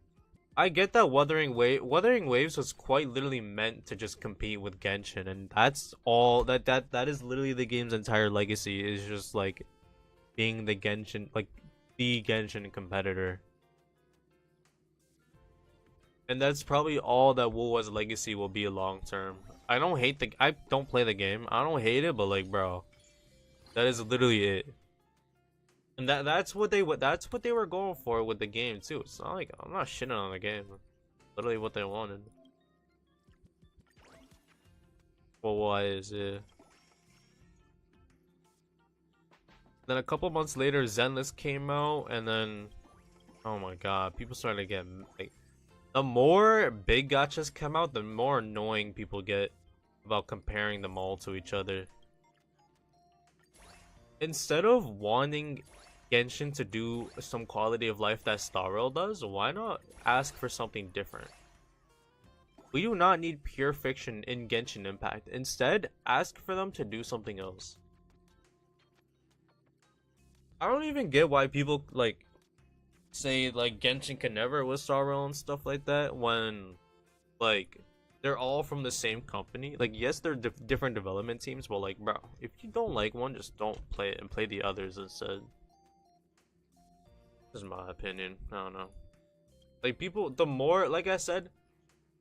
I get that Wuthering Waves was quite literally meant to just compete with Genshin, and that's all that is literally the game's entire legacy, is just like being the Genshin competitor. And that's probably all that Wowa's legacy will be long term. I don't play the game. I don't hate it, but like, bro, that is literally it. And that's what they were going for with the game too. It's not like I'm not shitting on the game. Literally what they wanted. Well, why is it? Then a couple months later, Zenless came out, and then, oh my god, people started to get like, the more big gachas come out, the more annoying people get about comparing them all to each other. instead of wanting Genshin to do some quality of life that Star Rail does, why not ask for something different? We do not need pure fiction in Genshin Impact. Instead, ask for them to do something else. I don't even get why people like say like Genshin can never with Star Rail and stuff like that when like they're all from the same company. Like, yes, they're different development teams, but like, bro, if you don't like one, just don't play it and play the others instead. This is my opinion. I don't know. Like, people, the more, like I said,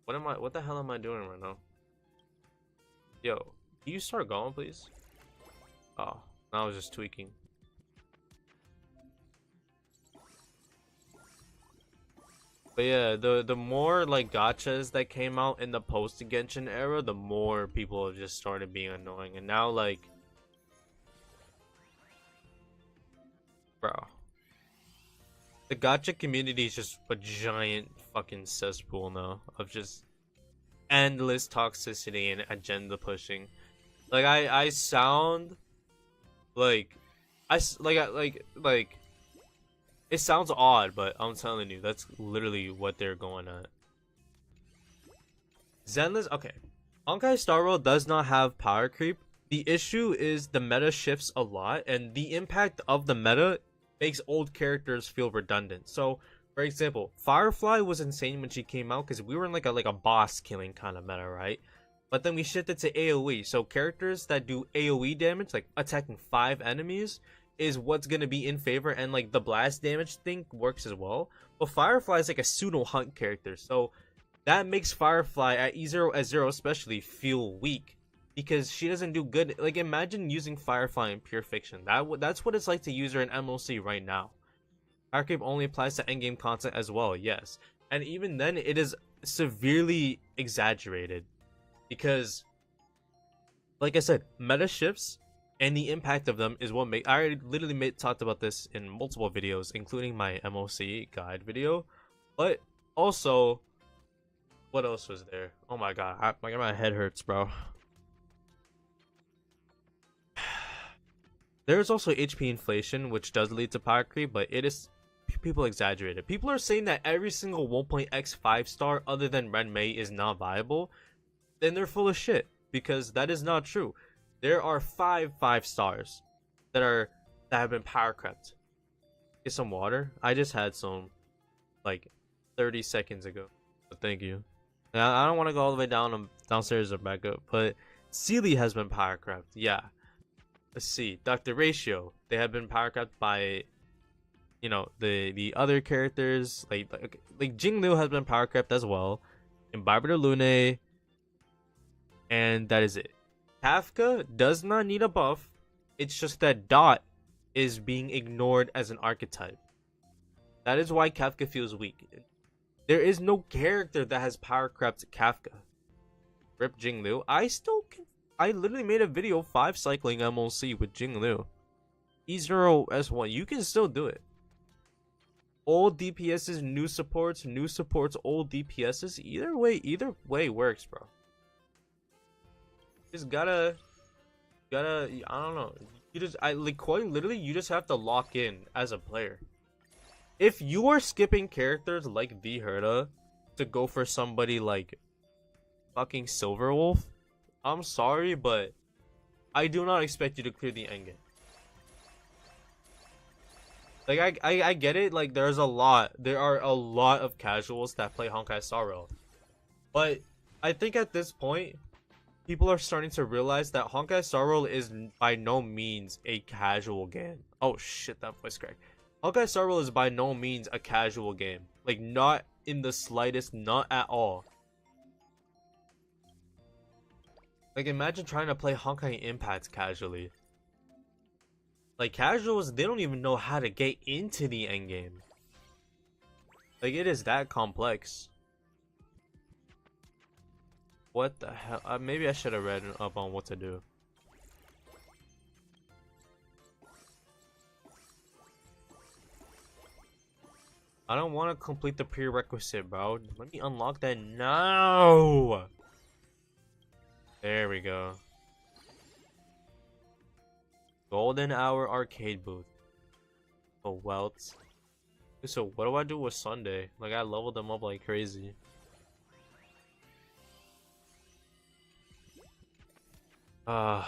what the hell am I doing right now? Yo, can you start going, please? Oh, I was just tweaking. But yeah, the more like gachas that came out in the post Genshin era, the more people have just started being annoying. And now like, bro, the gacha community is just a giant fucking cesspool now of just endless toxicity and agenda pushing. Like I sound like like it sounds odd, but I'm telling you, that's literally what they're going at. Zenless, okay. Honkai Star Rail does not have power creep. The issue is the meta shifts a lot, and the impact of the meta makes old characters feel redundant. So, for example, Firefly was insane when she came out because we were in like a boss killing kind of meta, right? But then we shifted to AoE. So characters that do AoE damage, like attacking 5 enemies, is what's gonna be in favor, and like the blast damage thing works as well. But Firefly is like a pseudo hunt character, so that makes Firefly at E0 S0 especially feel weak because she doesn't do good. Like, imagine using Firefly in pure fiction. That's what it's like to use her in MLC right now. Power creep only applies to endgame content as well, yes, and even then it is severely exaggerated because, like I said, meta shifts and the impact of them is what make. I already literally talked about this in multiple videos, including my MOC guide video. But also, what else was there? Oh my god, my head hurts, bro. There is also HP inflation, which does lead to power creep, but it is people exaggerate it. People are saying that every single 1.x 5-star other than Ren Mei is not viable. Then they're full of shit because that is not true. There are 5 5-stars that have been power crept. Get some water. I just had some like 30 seconds ago. But thank you. Now, I don't want to go all the way downstairs or back up, but Sealy has been power crept. Yeah. Let's see. Dr. Ratio. They have been power crept by, you know, the other characters. Like Jinglu has been power crept as well. Imbiber de Lune. And that is it. Kafka does not need a buff. It's just that Dot is being ignored as an archetype. That is why Kafka feels weak. There is no character that has power crept Kafka. Rip Jinglu. I literally made a video 5 cycling MLC with Jinglu. E0 S1. You can still do it. Old DPSs, new supports, old DPSs. Either way works, bro. Just gotta I don't know, you just quite literally you just have to lock in as a player. If you are skipping characters like V Herda to go for somebody like fucking Silverwolf, I'm sorry, but I do not expect you to clear the endgame. Like I get it, like there are a lot of casuals that play Honkai Star Rail, but I think at this point people are starting to realize that Honkai Star Rail is by no means a casual game. Oh shit, that voice crack. Honkai Star Rail is by no means a casual game. Like, not in the slightest, not at all. Like, imagine trying to play Honkai Impact casually. Like, casuals, they don't even know how to get into the endgame. Like, it is that complex. What the hell? Maybe I should have read up on what to do. I don't want to complete the prerequisite, bro. Let me unlock that now. There we go. Golden Hour arcade booth. Oh, Welt. So what do I do with Sunday? Like, I leveled them up like crazy. What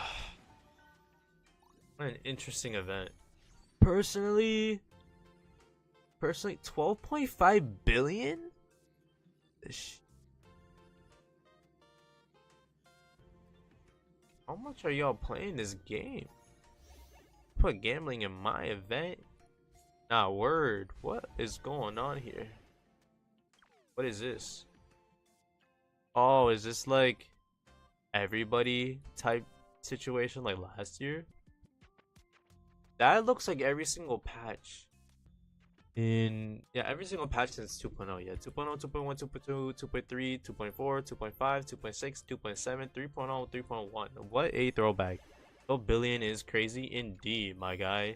an interesting event. Personally, 12.5 billion? How much are y'all playing this game? Put gambling in my event? Nah, word. What is going on here? What is this? Oh, is this like everybody type situation like last year? That looks like every single patch. Every single patch since 2.0. Yeah, 2.0, 2.1, 2.2, 2.3, 2.4, 2.5, 2.6, 2.7, 3.0, 3.1. What a throwback. 12 billion is crazy indeed, my guy.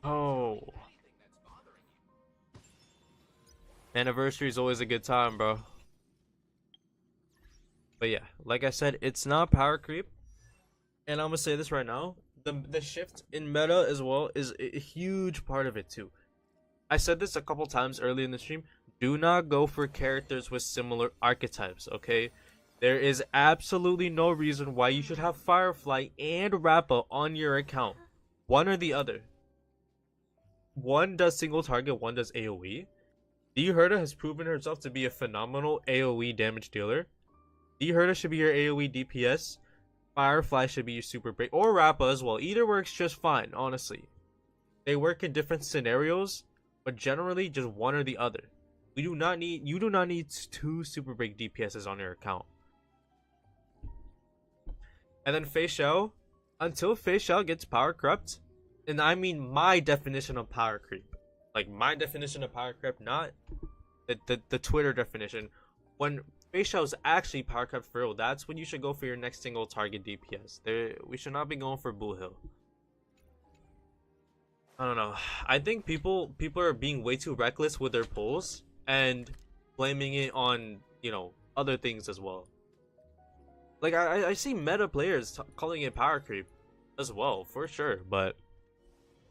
Oh. Anniversary is always a good time, bro. But yeah, like I said, it's not power creep. And I'm gonna say this right now. The shift in meta as well is a huge part of it too. I said this a couple times early in the stream. Do not go for characters with similar archetypes, okay? There is absolutely no reason why you should have Firefly and Rappa on your account. One or the other. One does single target, one does AoE. D. Herta has proven herself to be a phenomenal AoE damage dealer. D. Herta should be your AoE DPS. Firefly should be your super break, or Rappa as well. Either works just fine, honestly. They work in different scenarios, but generally just one or the other. You do not need two super break DPSs on your account. And then Fei Xiao, until Fei Xiao gets power crept, and I mean my definition of power creep, like my definition of power creep, not the Twitter definition. When Fei Xiao is actually power crept for real, that's when you should go for your next single target DPS. We should not be going for Bull Hill. I don't know. I think people are being way too reckless with their pulls and blaming it on, you know, other things as well. Like I see meta players calling it power creep as well, for sure, but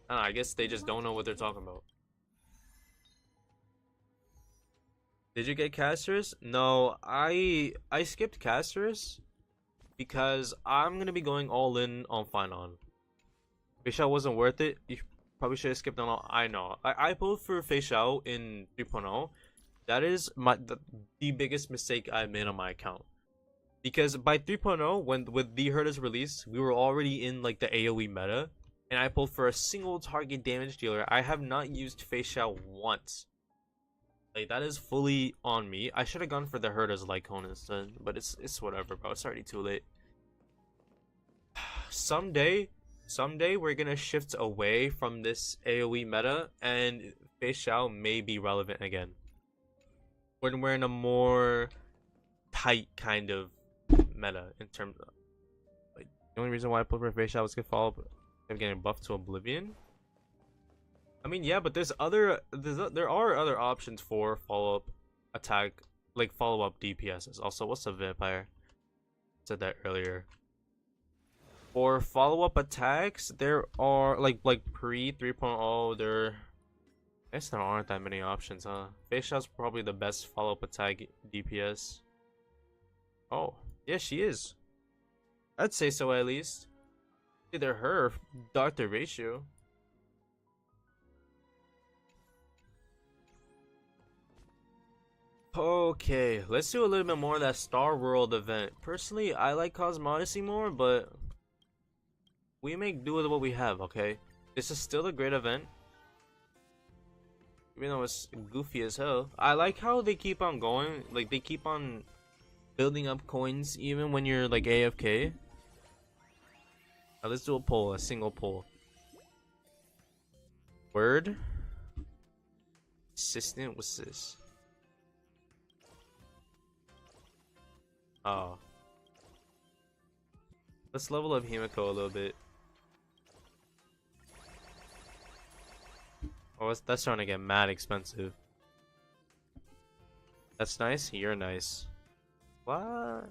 I don't know, I guess they just don't know what they're talking about. Did you get Casters? No, I skipped Casters because I'm gonna be going all in on Finon. Fei Xiao wasn't worth it. You probably should have skipped on all. I know. I pulled for Fei Xiao in 3.0. That is the biggest mistake I made on my account. Because by 3.0, with the Herta's release, we were already in like the AoE meta, and I pulled for a single target damage dealer. I have not used Fei Xiao once. Like, that is fully on me. I should have gone for the Herta's Lycone instead, but it's whatever, bro. It's already too late. Someday we're gonna shift away from this AoE meta, and Fei Xiao may be relevant again. When we're in a more tight kind of meta in terms of, like, the only reason why I put for Fei Xiao was to follow up of getting buffed to Oblivion. I mean, yeah, but there are other options for follow-up attack, like follow-up DPSs. Also, what's a vampire? Said that earlier. For follow-up attacks, there are like pre 3.0. I guess there aren't that many options, huh? Fei Xiao's probably the best follow-up attack DPS. Oh, yeah, she is. I'd say so, at least. Either her or Dr. Ratio. Okay, let's do a little bit more of that Star World event. Personally, I like Cosmodesy more, but we make do with what we have, okay? This is still a great event, even though it's goofy as hell. I like how they keep on going, like they keep on building up coins even when you're like AFK. Now let's do a poll, a single poll. Word? Assistant, what's this? Oh. Let's level up Himiko a little bit. Oh, that's starting to get mad expensive. That's nice? You're nice. What?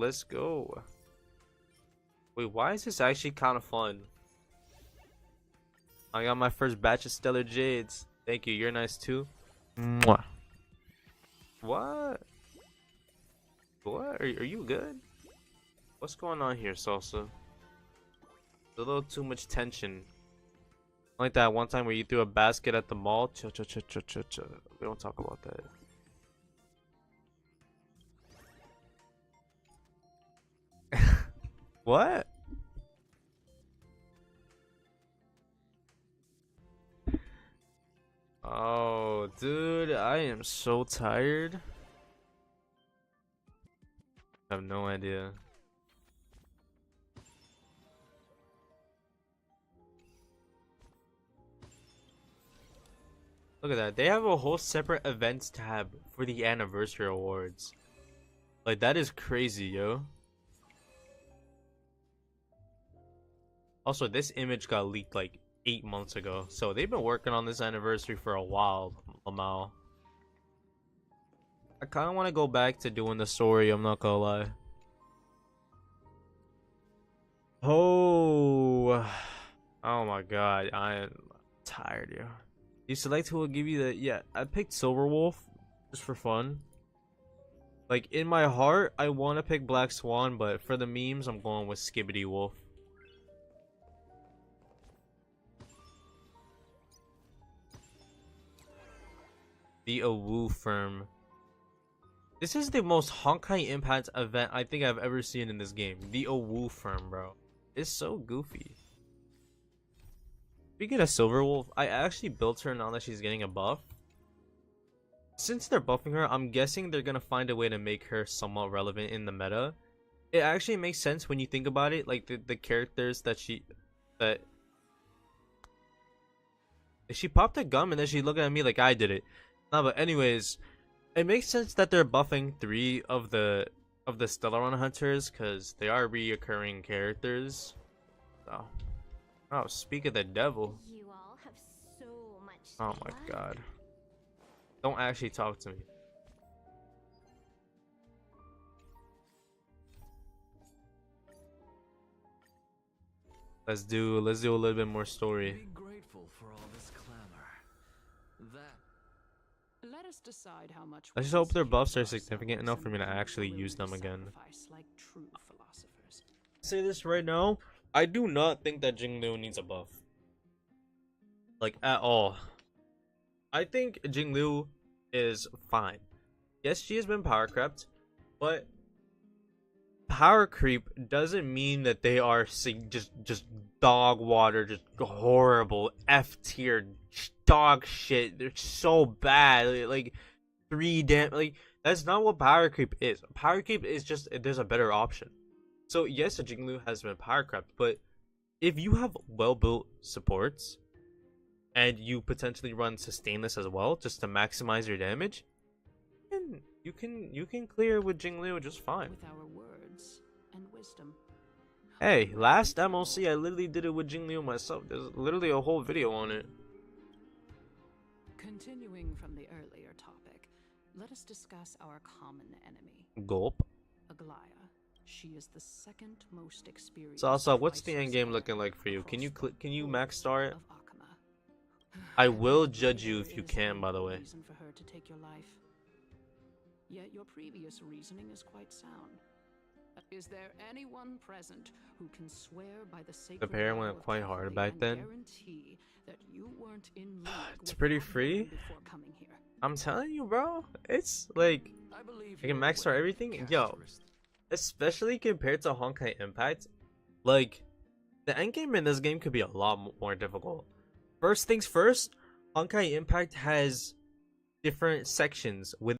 let's go. Wait, why is this actually kind of fun? I got my first batch of Stellar Jades. Thank you, you're nice too. Mwah. What? What? Are you good? What's going on here, Salsa? A little too much tension. Like that one time where you threw a basket at the mall. Chill. We don't talk about that. What? Oh, dude, I am so tired. I have no idea. Look at that. They have a whole separate events tab for the anniversary awards. Like, that is crazy, yo. Also, this image got leaked like 8 months ago. So they've been working on this anniversary for a while, Lamau. I kind of want to go back to doing the story, I'm not gonna lie. Oh my god, I am tired, yo. You select who will give you the... Yeah, I picked Silverwolf just for fun. Like, in my heart, I want to pick Black Swan, but for the memes, I'm going with Skibbity Wolf. The Awu firm. This is the most Honkai Impact event I think I've ever seen in this game. The Awu firm, bro. It's so goofy. Speaking of Silverwolf, I actually built her now that she's getting a buff. Since they're buffing her, I'm guessing they're gonna find a way to make her somewhat relevant in the meta. It actually makes sense when you think about it. Like the characters that she popped a gum and then she looked at me like I did it. No, but anyways, it makes sense that they're buffing 3 of the Stellaron hunters because they are reoccurring characters. Oh, speak of the devil. You all have so much. Oh my god. Don't actually talk to me. Let's do a little bit more story. Be grateful for all this clamor. That Let us decide how much. I just hope their buffs are significant enough for me to actually use them again. Like true philosophers. Say this right now, I do not think that Jinglu needs a buff. Like, at all. I think Jinglu is fine. Yes, she has been power crept, but power creep doesn't mean that they are just dog water, just horrible F tier dog shit. They're so bad. Like 3 like that's not what power creep is. Power creep is just there's a better option. So yes, the Jinglu has been power crept, but if you have well built supports and you potentially run sustainless as well, just to maximize your damage, then you can clear with Jinglu just fine. With our words and wisdom. Hey, last MLC I literally did it with Jinglu myself. There's literally a whole video on it. Continuing from the earlier topic, let us discuss our common enemy. Gulp. Aglaya. She is the second most experienced. So what's the end game looking like for you? Can you max star it? I will judge you if you can, by the way. Reason for her to take your life. Yet your previous reasoning is quite sound. Is there anyone present who can swear by the sacred pair went quite hard back then. Guarantee that you weren't in league It's pretty free. before coming here? I'm telling you, bro. It's like I can max star everything. Yo, especially compared to Honkai Impact, like the endgame in this game could be a lot more difficult. First things first, Honkai Impact has different sections with